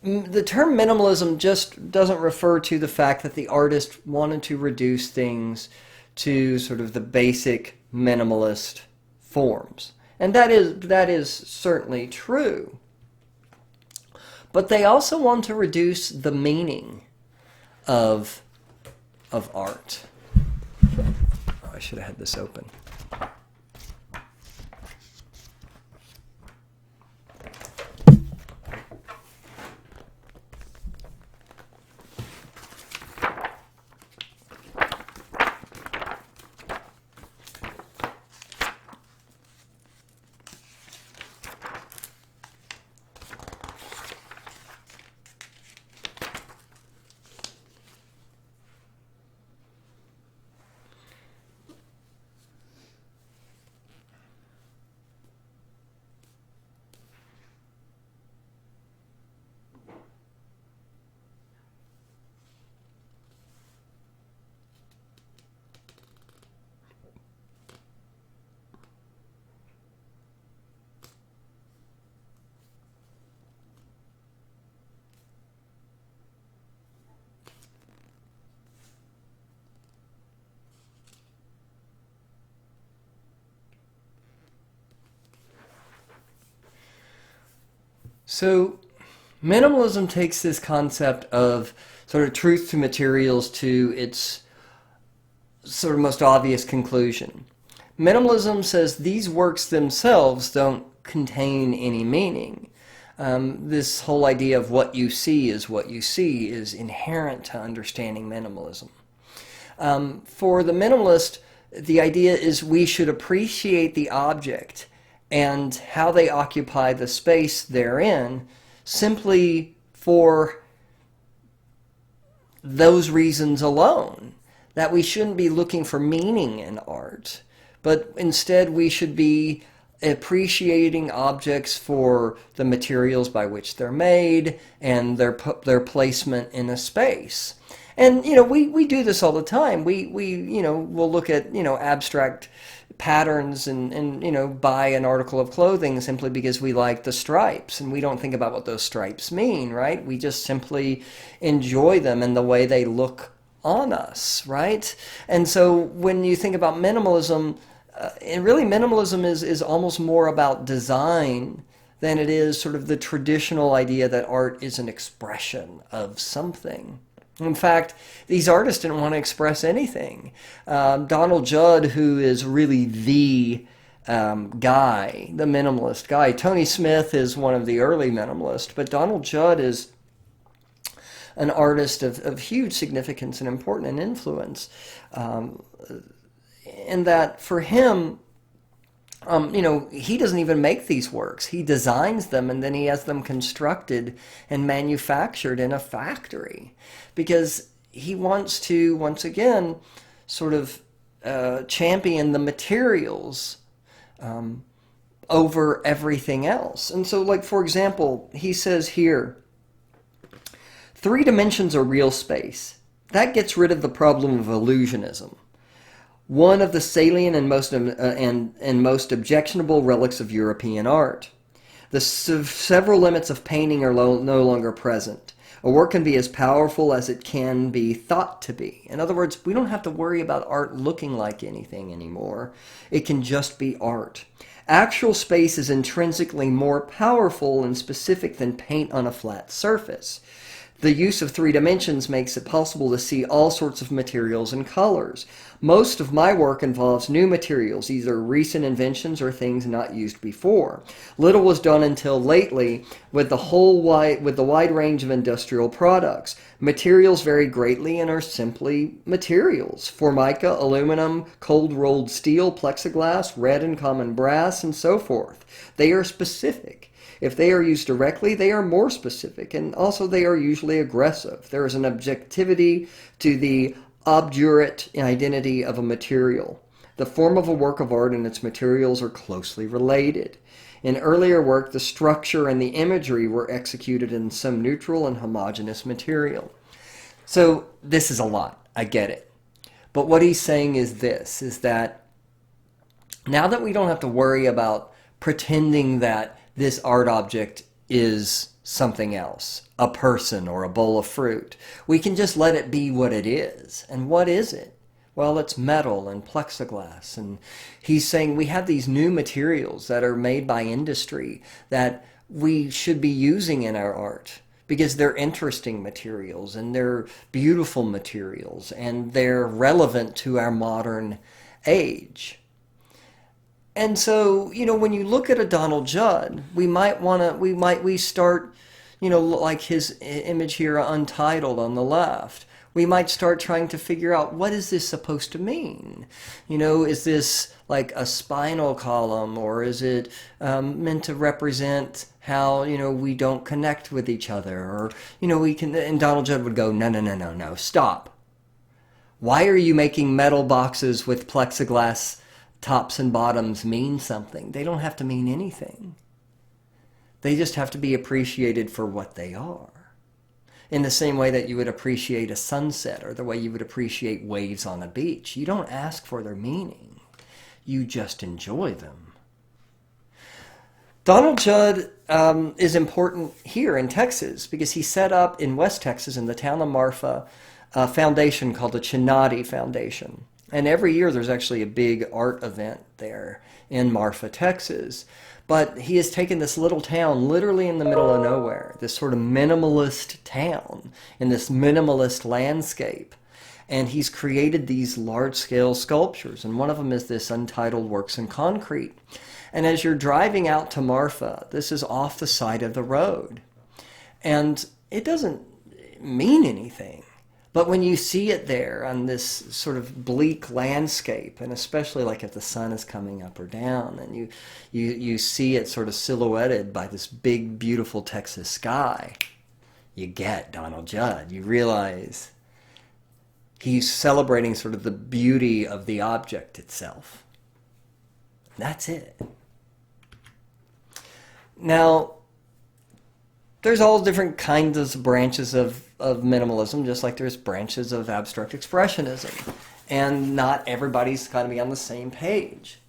the term minimalism just doesn't refer to the fact that the artist wanted to reduce things to sort of the basic minimalist forms. And that is certainly true. But they also want to reduce the meaning of art. Oh, I should have had this open. So minimalism takes this concept of sort of truth to materials to its sort of most obvious conclusion. Minimalism says these works themselves don't contain any meaning. This whole idea of what you see is what you see is inherent to understanding minimalism. For the minimalist, the idea is we should appreciate the object and how they occupy the space therein simply for those reasons alone. That we shouldn't be looking for meaning in art, but instead we should be appreciating objects for the materials by which they're made and their placement in a space. And, we do this all the time. We'll look at, abstract patterns and buy an article of clothing simply because we like the stripes, and we don't think about what those stripes mean, right? We just simply enjoy them and the way they look on us, right? And so when you think about minimalism, minimalism is almost more about design than it is sort of the traditional idea that art is an expression of something. In fact, these artists didn't want to express anything. Donald Judd, who is really the guy, the minimalist guy. Tony Smith is one of the early minimalists, but Donald Judd is an artist of huge significance and importance and influence. In that for him, he doesn't even make these works. He designs them and then he has them constructed and manufactured in a factory because he wants to, once again, sort of champion the materials over everything else. And so, like, for example, he says here, 3 dimensions are real space. That gets rid of the problem of illusionism. One of the salient and most objectionable relics of European art. The several limits of painting are no longer present. A work can be as powerful as it can be thought to be. In other words, we don't have to worry about art looking like anything anymore. It can just be art. Actual space is intrinsically more powerful and specific than paint on a flat surface. The use of 3 dimensions makes it possible to see all sorts of materials and colors. Most of my work involves new materials, either recent inventions or things not used before. Little was done until lately with the wide range of industrial products. Materials vary greatly and are simply materials. Formica, aluminum, cold-rolled steel, plexiglass, red and common brass, and so forth. They are specific. If they are used directly, they are more specific, and also they are usually aggressive. There is an objectivity to the obdurate identity of a material. The form of a work of art and its materials are closely related. In earlier work, the structure and the imagery were executed in some neutral and homogeneous material. So this is a lot. I get it. But what he's saying is this, is that now that we don't have to worry about pretending that this art object is something else, a person or a bowl of fruit, we can just let it be what it is. And what is it? Well, it's metal and plexiglass. And he's saying we have these new materials that are made by industry that we should be using in our art because they're interesting materials and they're beautiful materials and they're relevant to our modern age. And so, when you look at a Donald Judd, we start, like his image here, Untitled on the left. We might start trying to figure out, what is this supposed to mean? Is this like a spinal column, or is it meant to represent how, we don't connect with each other? Or, and Donald Judd would go, no, stop. Why are you making metal boxes with plexiglass tops and bottoms mean something? They don't have to mean anything. They just have to be appreciated for what they are. In the same way that you would appreciate a sunset or the way you would appreciate waves on a beach. You don't ask for their meaning. You just enjoy them. Donald Judd is important here in Texas because he set up in West Texas in the town of Marfa a foundation called the Chinati Foundation. And every year there's actually a big art event there in Marfa, Texas. But he has taken this little town literally in the middle of nowhere, this sort of minimalist town in this minimalist landscape. And he's created these large-scale sculptures. And one of them is this Untitled Works in Concrete. And as you're driving out to Marfa, this is off the side of the road. And it doesn't mean anything. But when you see it there on this sort of bleak landscape, and especially like if the sun is coming up or down, and you see it sort of silhouetted by this big, beautiful Texas sky, you get Donald Judd. You realize he's celebrating sort of the beauty of the object itself. That's it. Now, there's all different kinds of branches of minimalism, just like there's branches of abstract expressionism. And not everybody's going to be on the same page.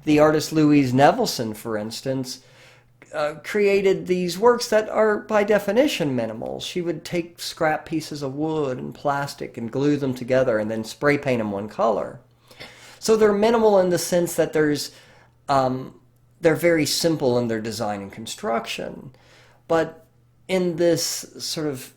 The artist Louise Nevelson, for instance, created these works that are, by definition, minimal. She would take scrap pieces of wood and plastic and glue them together and then spray paint them one color. So they're minimal in the sense that they're very simple in their design and construction. But in this sort of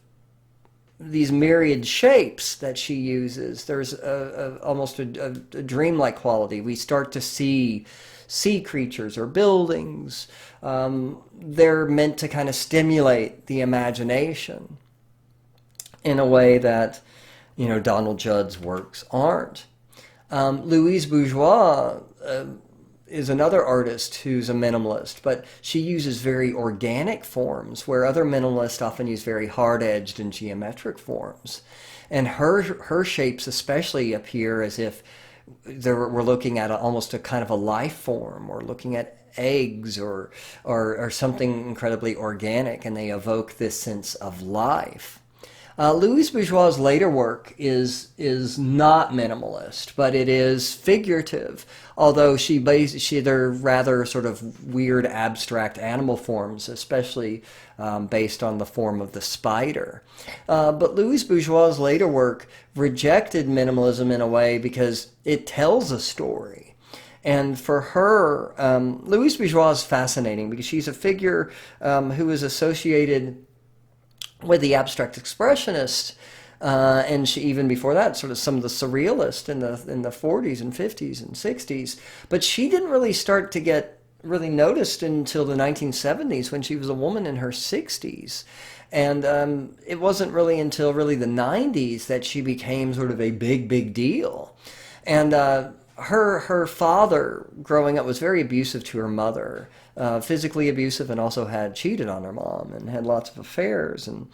these myriad shapes that she uses, there's almost a dreamlike quality. We start to see sea creatures or buildings. They're meant to kind of stimulate the imagination in a way that, Donald Judd's works aren't. Louise Bourgeois is another artist who's a minimalist, but she uses very organic forms where other minimalists often use very hard-edged and geometric forms. And her shapes especially appear as if we're looking at almost a kind of a life form, or looking at eggs or something incredibly organic, and they evoke this sense of life. Louise Bourgeois' later work is not minimalist, but it is figurative, although they're rather sort of weird abstract animal forms, especially based on the form of the spider. But Louise Bourgeois' later work rejected minimalism in a way because it tells a story. And for her, Louise Bourgeois is fascinating because she's a figure who is associated with the abstract expressionists, and she, even before that, sort of some of the surrealists in the 40s and 50s and 60s. But she didn't really start to get really noticed until the 1970s, when she was a woman in her 60s. And it wasn't really until really the 90s that she became sort of a big deal. And her father, growing up, was very abusive to her mother, physically abusive, and also had cheated on her mom and had lots of affairs. And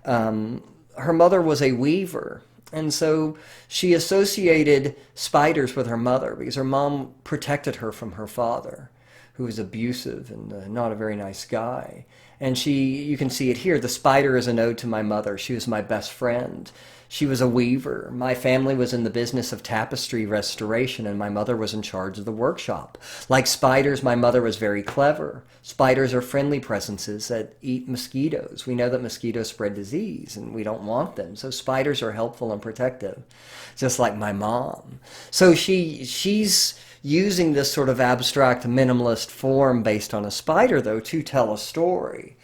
her mother was a weaver. And so she associated spiders with her mother because her mom protected her from her father, who was abusive and not a very nice guy. And you can see it here. The spider is an ode to my mother. She was my best friend. She was a weaver. My family was in the business of tapestry restoration, and my mother was in charge of the workshop. Like spiders, my mother was very clever. Spiders are friendly presences that eat mosquitoes. We know that mosquitoes spread disease, and we don't want them. So spiders are helpful and protective, just like my mom. So she's using this sort of abstract minimalist form based on a spider, though, to tell a story.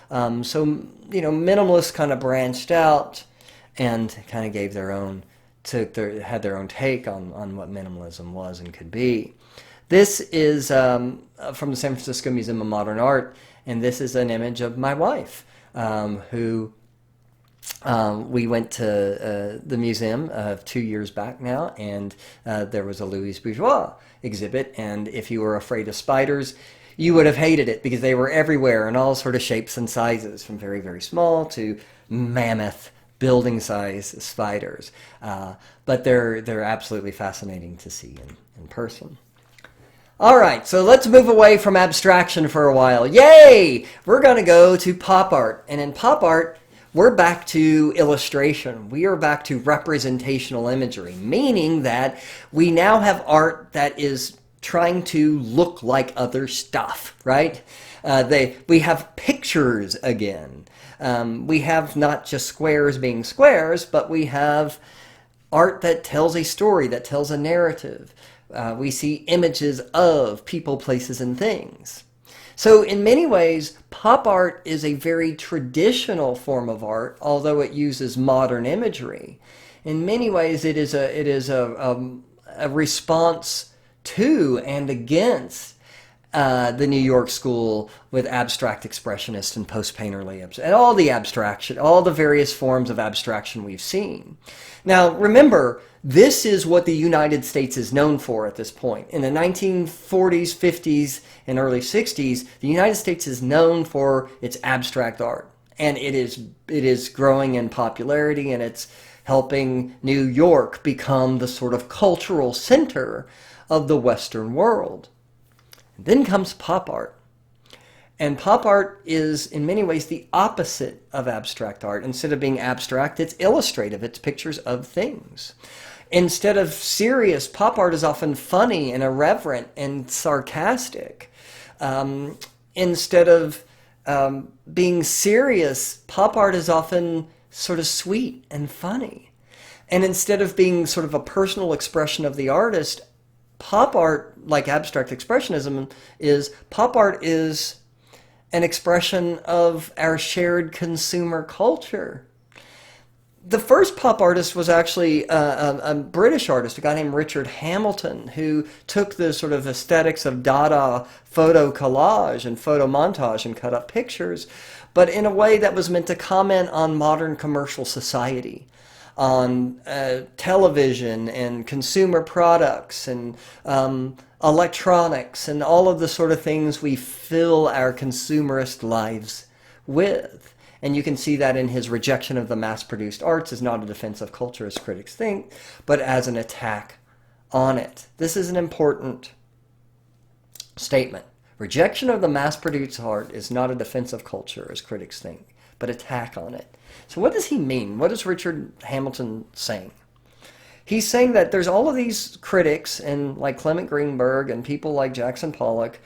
So, minimalists kind of branched out and kind of gave had their own take on what minimalism was and could be. This is from the San Francisco Museum of Modern Art, and this is an image of my wife, who we went to the museum 2 years back now, and there was a Louis Bourgeois exhibit, and if you were afraid of spiders, you would have hated it because they were everywhere in all sort of shapes and sizes, from very small to mammoth building size spiders. But they're absolutely fascinating to see in person. All right, so let's move away from abstraction for a while. Yay! We're going to go to pop art. And in pop art, we're back to illustration. We are back to representational imagery, meaning that we now have art that is trying to look like other stuff, right? We have pictures again. We have not just squares being squares, but we have art that tells a story, that tells a narrative. We see images of people, places, and things. So in many ways, pop art is a very traditional form of art, although it uses modern imagery. In many ways, it is a response to and against the New York school with abstract expressionists and post-painterly and all the abstraction, all the various forms of abstraction we've seen. Now, remember, this is what the United States is known for at this point. In the 1940s, 50s, and early 60s, the United States is known for its abstract art. And it is growing in popularity, and it's helping New York become the sort of cultural center of the Western world. Then comes pop art. And pop art is, in many ways, the opposite of abstract art. Instead of being abstract, it's illustrative. It's pictures of things. Instead of serious, pop art is often funny and irreverent and sarcastic. Instead of being serious, pop art is often sort of sweet and funny. And instead of being sort of a personal expression of the artist, pop art, like abstract expressionism, pop art is an expression of our shared consumer culture. The first pop artist was actually a British artist, a guy named Richard Hamilton, who took the sort of aesthetics of Dada photo collage and photo montage and cut up pictures, but in a way that was meant to comment on modern commercial society, on television and consumer products and electronics and all of the sort of things we fill our consumerist lives with. And you can see that in his rejection of the mass-produced arts as not a defense of culture, as critics think, but as an attack on it. This is an important statement. Rejection of the mass-produced art is not a defense of culture, as critics think, but attack on it. So what does he mean? What is Richard Hamilton saying? He's saying that there's all of these critics, and like Clement Greenberg and people like Jackson Pollock,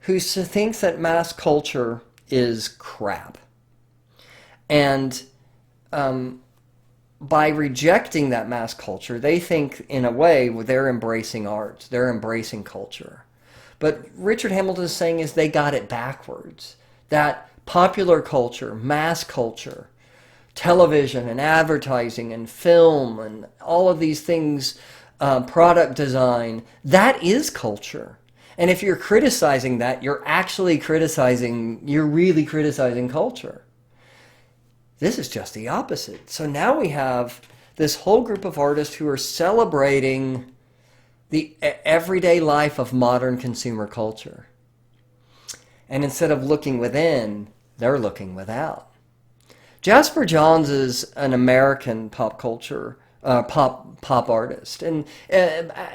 who thinks that mass culture is crap. And by rejecting that mass culture, they think, in a way, they're embracing art. They're embracing culture. But Richard Hamilton is they got it backwards. That popular culture, mass culture, television and advertising and film and all of these things, product design, that is culture. And if you're criticizing that, you're really criticizing culture. This is just the opposite. So now we have this whole group of artists who are celebrating the everyday life of modern consumer culture. And instead of looking within, they're looking without. Jasper Johns is an American pop culture, pop artist. And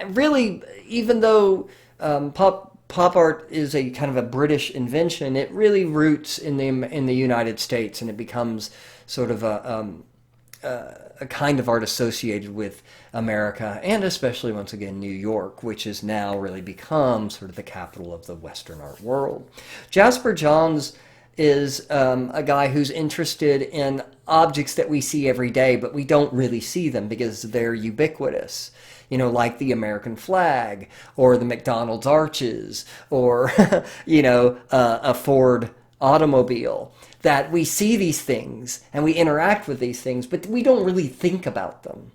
really, even though pop art is a kind of a British invention, it really roots in the United States, and it becomes sort of a kind of art associated with America, and especially, once again, New York, which has now really become sort of the capital of the Western art world. Jasper Johns is a guy who's interested in objects that we see every day, but we don't really see them because they're ubiquitous. You know, like the American flag, or the McDonald's arches, or, a Ford automobile. That we see these things and we interact with these things, but we don't really think about them.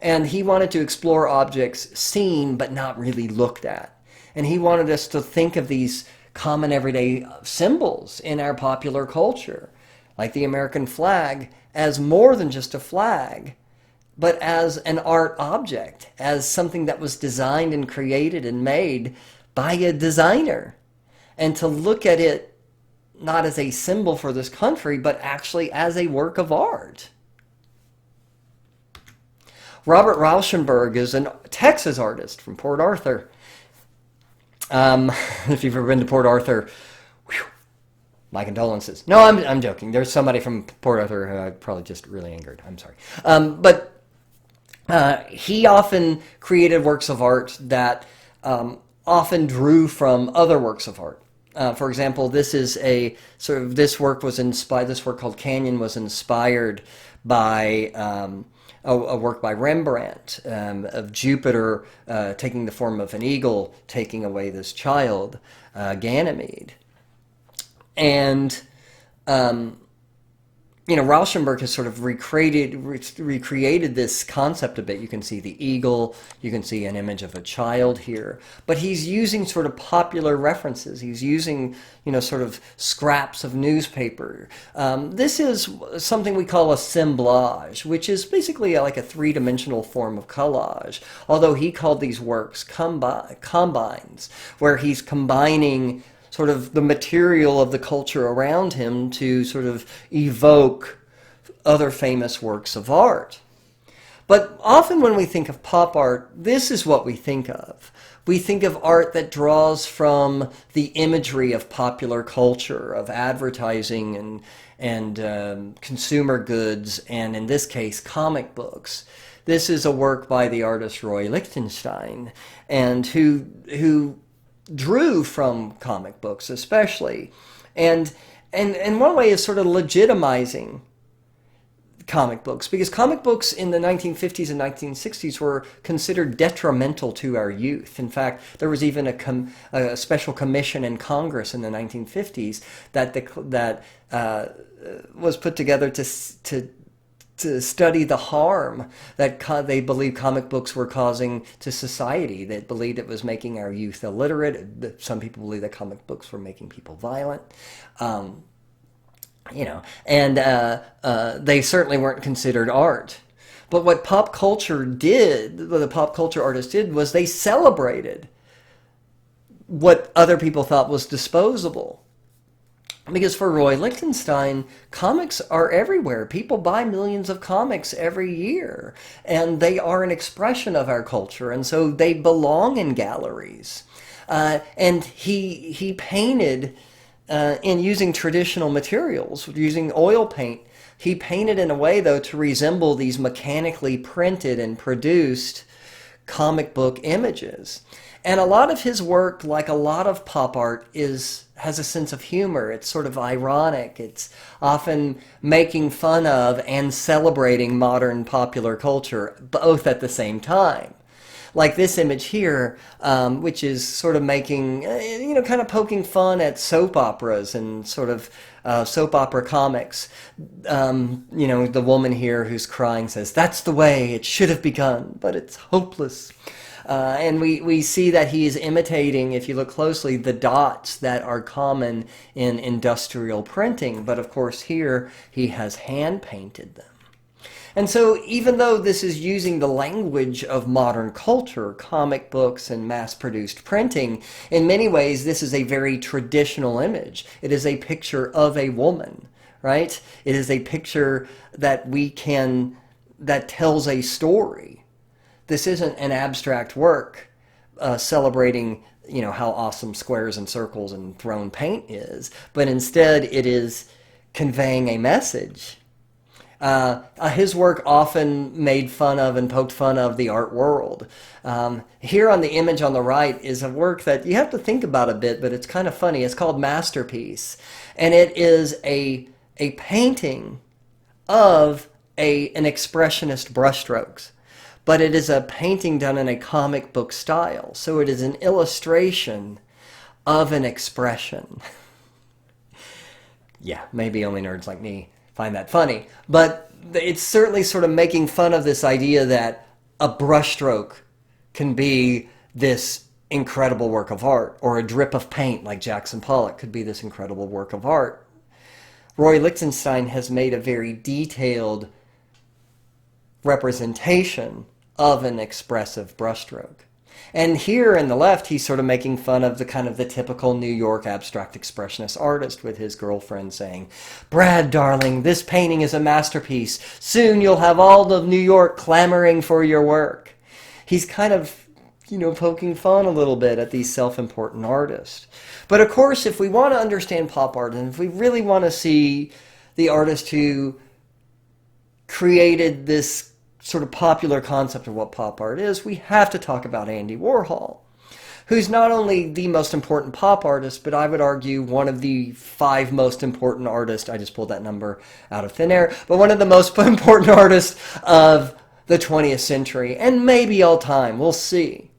And he wanted to explore objects seen but not really looked at. And he wanted us to think of these common everyday symbols in our popular culture, like the American flag, as more than just a flag, but as an art object, as something that was designed and created and made by a designer. And to look at it not as a symbol for this country, but actually as a work of art. Robert Rauschenberg is a Texas artist from Port Arthur. If you've ever been to Port Arthur, whew, my condolences. No, I'm joking. There's somebody from Port Arthur who I probably just really angered. I'm sorry. But he often created works of art that often drew from other works of art. For example, this work called Canyon was inspired by a work by Rembrandt of Jupiter taking the form of an eagle, taking away this child, Ganymede. And Rauschenberg has sort of recreated this concept a bit. You can see the eagle, you can see an image of a child here, but he's using sort of popular references. He's using, sort of scraps of newspaper. This is something we call a assemblage, which is basically like a three-dimensional form of collage, although he called these works combines, where he's combining sort of the material of the culture around him to sort of evoke other famous works of art. But often when we think of pop art, this is what we think of. We think of art that draws from the imagery of popular culture, of advertising and consumer goods, and in this case, comic books. This is a work by the artist Roy Lichtenstein, and who drew from comic books especially, and one way is sort of legitimizing comic books, because comic books in the 1950s and 1960s were considered detrimental to our youth. In fact, there was even a special commission in Congress in the 1950s that was put together to study the harm that they believed comic books were causing to society. They believed it was making our youth illiterate. Some people believe that comic books were making people violent. And they certainly weren't considered art. But what pop culture did, what the pop culture artists did, was they celebrated what other people thought was disposable. Because for Roy Lichtenstein, comics are everywhere. People buy millions of comics every year, and they are an expression of our culture, and so they belong in galleries. And he painted in using traditional materials, using oil paint. He painted in a way, though, to resemble these mechanically printed and produced comic book images. And a lot of his work, like a lot of pop art, has a sense of humor. It's sort of ironic. It's often making fun of and celebrating modern popular culture, both at the same time. Like this image here, which is sort of making, kind of poking fun at soap operas and sort of soap opera comics. The woman here who's crying says, "That's the way it should have begun, but it's hopeless." And we see that he is imitating, if you look closely, the dots that are common in industrial printing. But of course here he has hand painted them. And so even though this is using the language of modern culture, comic books and mass-produced printing, in many ways this is a very traditional image. It is a picture of a woman, right? It is a picture that that tells a story. This isn't an abstract work celebrating, how awesome squares and circles and thrown paint is, but instead it is conveying a message. His work often made fun of and poked fun of the art world. Here on the image on the right is a work that you have to think about a bit, but it's kind of funny. It's called Masterpiece, and it is a painting of an expressionist brushstrokes. But it is a painting done in a comic book style. So it is an illustration of an expression. Yeah, maybe only nerds like me find that funny. But it's certainly sort of making fun of this idea that a brushstroke can be this incredible work of art, or a drip of paint like Jackson Pollock could be this incredible work of art. Roy Lichtenstein has made a very detailed representation of an expressive brushstroke. And here in the left, he's sort of making fun of the typical New York abstract expressionist artist with his girlfriend saying, "Brad, darling, this painting is a masterpiece. Soon you'll have all of New York clamoring for your work." He's kind of, poking fun a little bit at these self-important artists. But of course, if we want to understand pop art, and if we really want to see the artist who created this sort of popular concept of what pop art is, we have to talk about Andy Warhol, who's not only the most important pop artist, but I would argue one of the 5 most important artists, I just pulled that number out of thin air, but one of the most important artists of the 20th century, and maybe all time, we'll see.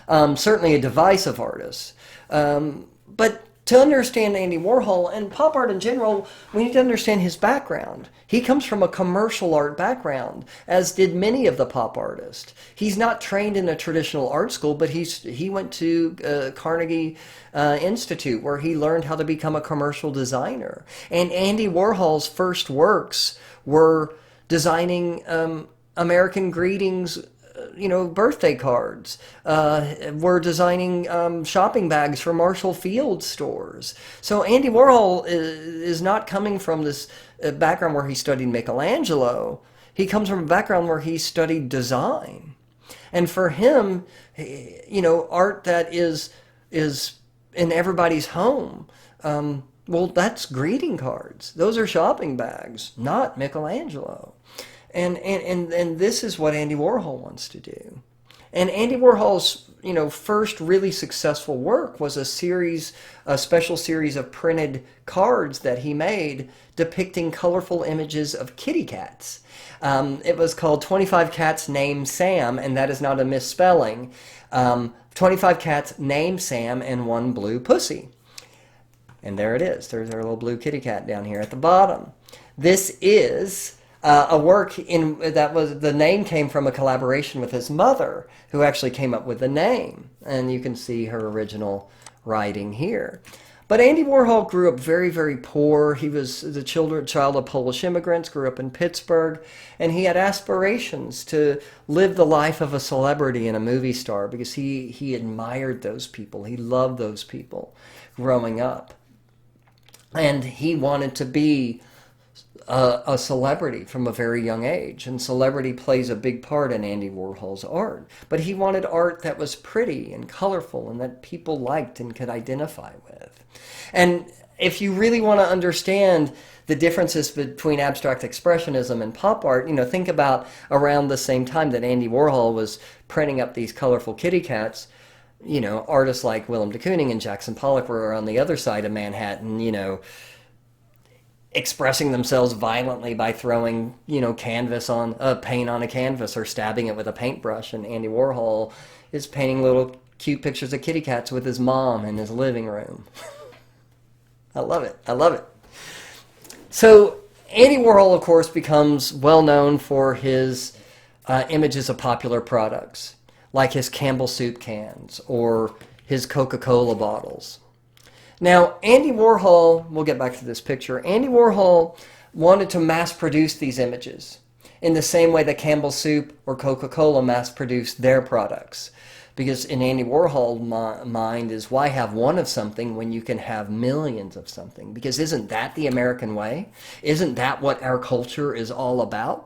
Certainly a divisive artist. But to understand Andy Warhol and pop art in general, we need to understand his background. He comes from a commercial art background, as did many of the pop artists. He's not trained in a traditional art school, but he went to Carnegie Institute, where he learned how to become a commercial designer. And Andy Warhol's first works were designing American greetings, birthday cards. We're designing shopping bags for Marshall Field stores. So Andy Warhol is not coming from this background where he studied Michelangelo. He comes from a background where he studied design. And for him, art that is in everybody's home, well, that's greeting cards. Those are shopping bags, not Michelangelo. And this is what Andy Warhol wants to do. And Andy Warhol's, first really successful work was a special series of printed cards that he made depicting colorful images of kitty cats. It was called 25 Cats Named Sam, and that is not a misspelling. 25 Cats Named Sam and One Blue Pussy. And there it is. There's our little blue kitty cat down here at the bottom. This is a work the name came from a collaboration with his mother, who actually came up with the name. And you can see her original writing here. But Andy Warhol grew up very, very poor. He was the child of Polish immigrants, grew up in Pittsburgh, and he had aspirations to live the life of a celebrity and a movie star because he admired those people. He loved those people growing up. And he wanted to be a celebrity from a very young age, and celebrity plays a big part in Andy Warhol's art. But he wanted art that was pretty and colorful and that people liked and could identify with. And if you really want to understand the differences between abstract expressionism and pop art, think about around the same time that Andy Warhol was printing up these colorful kitty cats, artists like Willem de Kooning and Jackson Pollock were on the other side of Manhattan, expressing themselves violently by throwing, paint on a canvas or stabbing it with a paintbrush. And Andy Warhol is painting little cute pictures of kitty cats with his mom in his living room. I love it. I love it. So Andy Warhol, of course, becomes well known for his images of popular products, like his Campbell soup cans or his Coca-Cola bottles. Now, Andy Warhol, we'll get back to this picture, Andy Warhol wanted to mass produce these images in the same way that Campbell soup or Coca-Cola mass produced their products. Because in Andy Warhol's mind is, why have one of something when you can have millions of something? Because isn't that the American way? Isn't that what our culture is all about?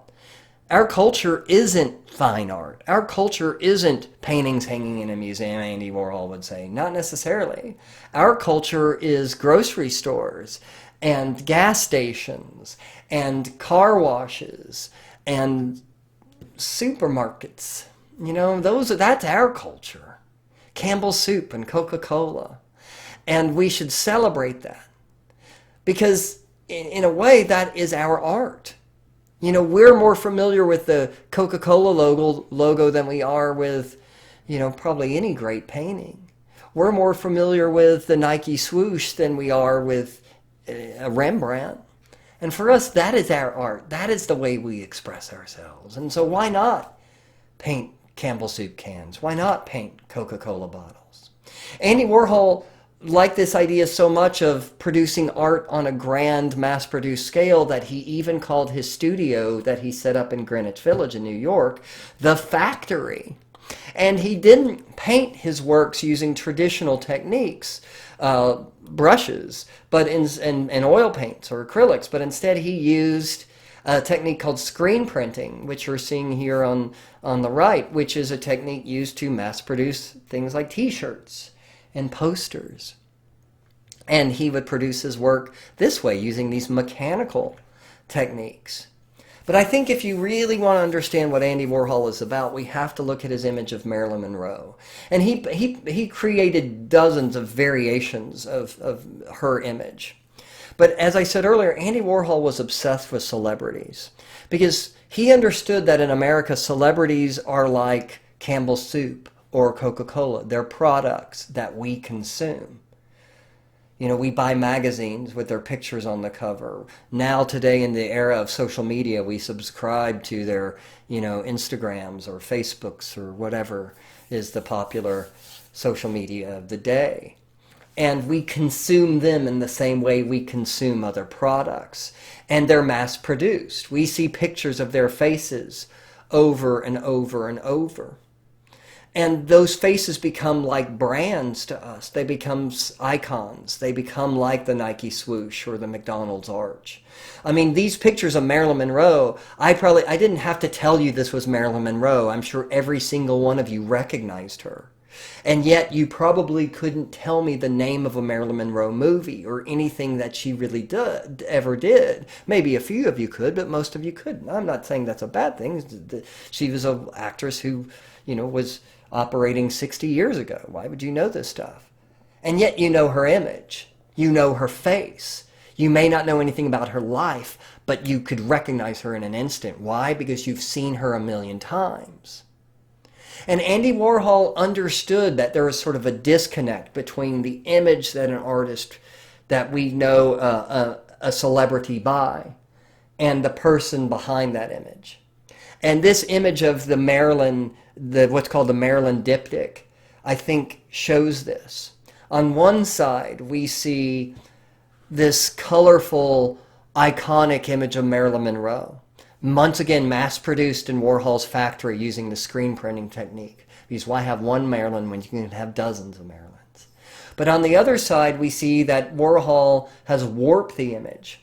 Our culture isn't fine art. Our culture isn't paintings hanging in a museum, Andy Warhol would say. Not necessarily. Our culture is grocery stores and gas stations and car washes and supermarkets. That's our culture. Campbell soup and Coca-Cola. And we should celebrate that. Because in a way, that is our art. We're more familiar with the Coca-Cola logo than we are with, probably any great painting. We're more familiar with the Nike swoosh than we are with a Rembrandt. And for us, that is our art. That is the way we express ourselves. And so why not paint Campbell soup cans? Why not paint Coca-Cola bottles? Andy Warhol liked this idea so much of producing art on a grand mass-produced scale that he even called his studio that he set up in Greenwich Village in New York the factory. And he didn't paint his works using traditional techniques, brushes, and oil paints or acrylics, but instead he used a technique called screen printing, which you're seeing here on the right, which is a technique used to mass produce things like t-shirts and posters. And he would produce his work this way, using these mechanical techniques. But I think if you really want to understand what Andy Warhol is about, we have to look at his image of Marilyn Monroe. And he created dozens of variations of her image. But as I said earlier, Andy Warhol was obsessed with celebrities because he understood that in America, celebrities are like Campbell soup or Coca-Cola. They're products that we consume. We buy magazines with their pictures on the cover. Now, today, in the era of social media, we subscribe to their, Instagrams or Facebooks or whatever is the popular social media of the day. And we consume them in the same way we consume other products. And they're mass-produced. We see pictures of their faces over and over and over. And those faces become like brands to us. They become icons. They become like the Nike swoosh or the McDonald's arch. I mean, these pictures of Marilyn Monroe, I didn't have to tell you this was Marilyn Monroe. I'm sure every single one of you recognized her. And yet you probably couldn't tell me the name of a Marilyn Monroe movie or anything that she really ever did. Maybe a few of you could, but most of you couldn't. I'm not saying that's a bad thing. She was an actress who, was operating 60 years ago. Why would you know this stuff? And yet you know her image. You know her face. You may not know anything about her life, but you could recognize her in an instant. Why? Because you've seen her a million times. And Andy Warhol understood that there was sort of a disconnect between the image that an artist that we know a celebrity by and the person behind that image. And this image of the Marilyn, what's called the Marilyn diptych, I think shows this. On one side, we see this colorful, iconic image of Marilyn Monroe. Once again, mass-produced in Warhol's factory using the screen printing technique. Because why have one Marilyn when you can have dozens of Marilyns? But on the other side, we see that Warhol has warped the image.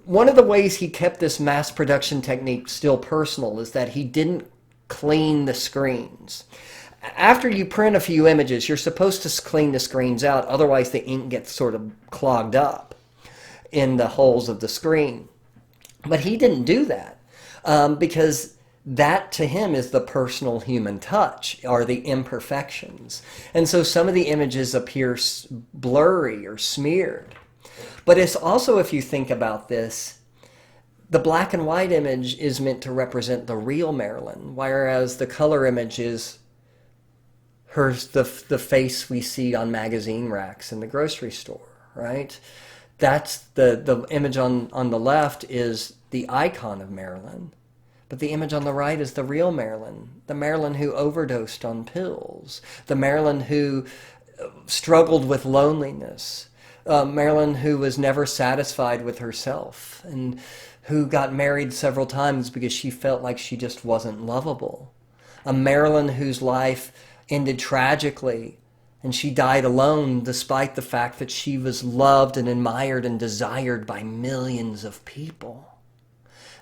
One of the ways he kept this mass production technique still personal is that he didn't clean the screens. After you print a few images, you're supposed to clean the screens out, otherwise the ink gets sort of clogged up in the holes of the screen. But he didn't do that because that to him is the personal human touch, are the imperfections. And so some of the images appear blurry or smeared. But it's also, if you think about this, the black and white image is meant to represent the real Marilyn, whereas the color image is the face we see on magazine racks in the grocery store, right? That's the image on the left is the icon of Marilyn, but the image on the right is the real Marilyn, the Marilyn who overdosed on pills, the Marilyn who struggled with loneliness, Marilyn who was never satisfied with herself and who got married several times because she felt like she just wasn't lovable. A Marilyn whose life ended tragically and she died alone despite the fact that she was loved and admired and desired by millions of people.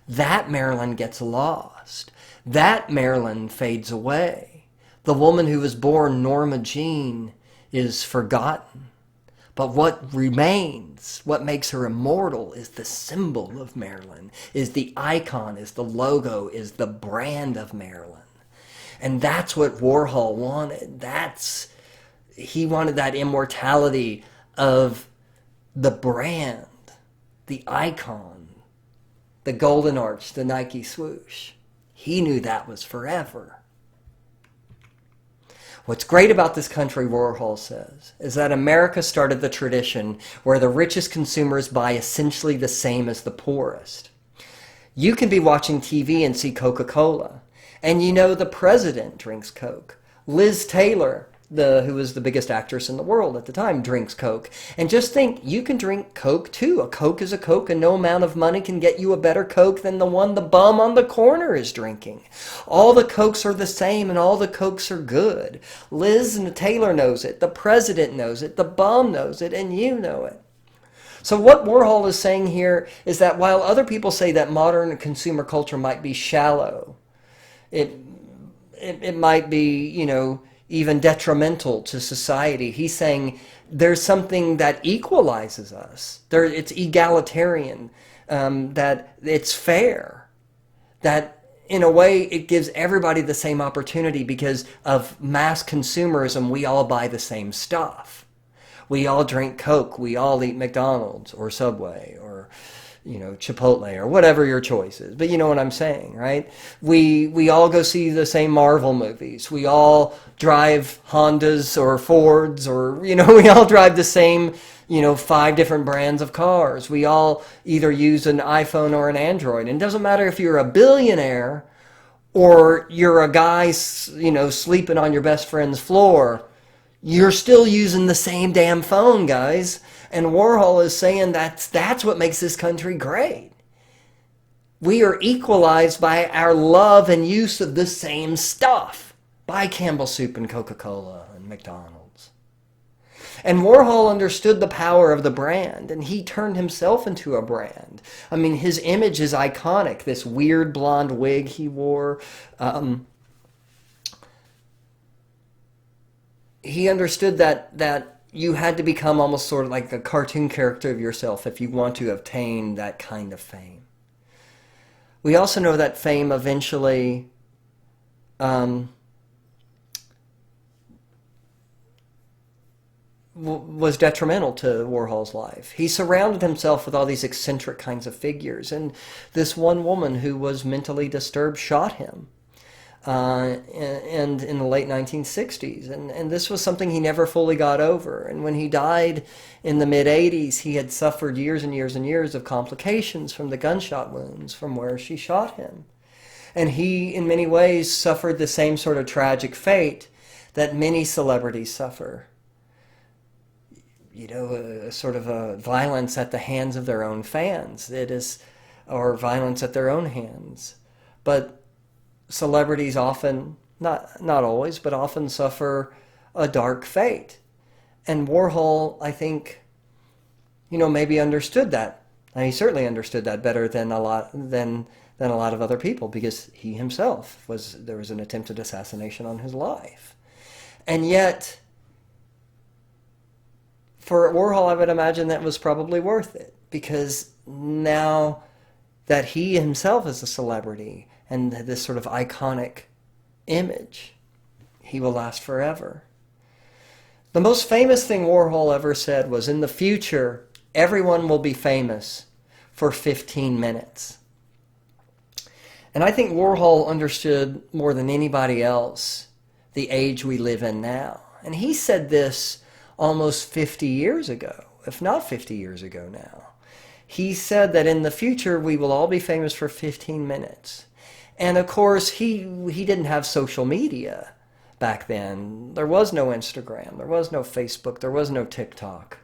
That Marilyn gets lost. That Marilyn fades away. The woman who was born Norma Jean is forgotten. But what remains, what makes her immortal, is the symbol of Marilyn, is the icon, is the logo, is the brand of Marilyn. And that's what Warhol wanted. He wanted that immortality of the brand, the icon, the golden arch, the Nike swoosh. He knew that was forever. What's great about this country, Warhol says, is that America started the tradition where the richest consumers buy essentially the same as the poorest. You can be watching TV and see Coca-Cola, and you know the president drinks Coke. Liz Taylor, who was the biggest actress in the world at the time, drinks Coke. And just think, you can drink Coke too. A Coke is a Coke, and no amount of money can get you a better Coke than the one the bum on the corner is drinking. All the Cokes are the same, and all the Cokes are good. Liz and Taylor knows it, the president knows it, the bum knows it, and you know it. So what Warhol is saying here is that while other people say that modern consumer culture might be shallow, it might be, even detrimental to society, he's saying there's something that equalizes us. It's egalitarian, that it's fair, that in a way it gives everybody the same opportunity because of mass consumerism. We all buy the same stuff. We all drink Coke. We all eat McDonald's or Subway or Chipotle or whatever your choice is. But you know what I'm saying, right? We all go see the same Marvel movies. We all drive Hondas or Fords or, we all drive the same, 5 different brands of cars. We all either use an iPhone or an Android. And it doesn't matter if you're a billionaire or you're a guy, sleeping on your best friend's floor. You're still using the same damn phone, guys. And Warhol is saying that's what makes this country great. We are equalized by our love and use of the same stuff. By Campbell Soup and Coca-Cola and McDonald's. And Warhol understood the power of the brand, and he turned himself into a brand. I mean, his image is iconic. This weird blonde wig he wore. He understood that you had to become almost sort of like a cartoon character of yourself if you want to obtain that kind of fame. We also know that fame eventually was detrimental to Warhol's life. He surrounded himself with all these eccentric kinds of figures, and this one woman who was mentally disturbed shot him. And in the late 1960s. And this was something he never fully got over. And when he died in the mid-80s, he had suffered years and years and years of complications from the gunshot wounds from where she shot him. And he, in many ways, suffered the same sort of tragic fate that many celebrities suffer. A sort of a violence at the hands of their own fans. Or violence at their own hands. But celebrities often, not always, but often suffer a dark fate. And Warhol, I think, maybe understood that. And he certainly understood that better than a lot of other people, because he himself there was an attempted assassination on his life. And yet, for Warhol, I would imagine that was probably worth it, because now that he himself is a celebrity, and this sort of iconic image, he will last forever. The most famous thing Warhol ever said was, in the future, everyone will be famous for 15 minutes. And I think Warhol understood more than anybody else the age we live in now. And he said this almost 50 years ago, if not 50 years ago now. He said that in the future we will all be famous for 15 minutes. And of course, he didn't have social media back then. There was no Instagram, there was no Facebook, there was no TikTok.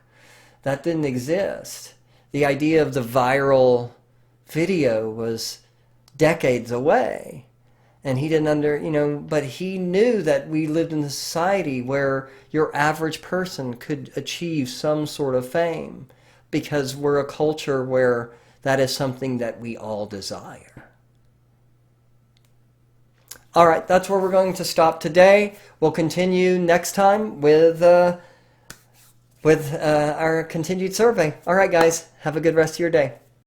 That didn't exist. The idea of the viral video was decades away. And he didn't but he knew that we lived in a society where your average person could achieve some sort of fame, because we're a culture where that is something that we all desire. All right, that's where we're going to stop today. We'll continue next time with our continued survey. All right, guys, have a good rest of your day.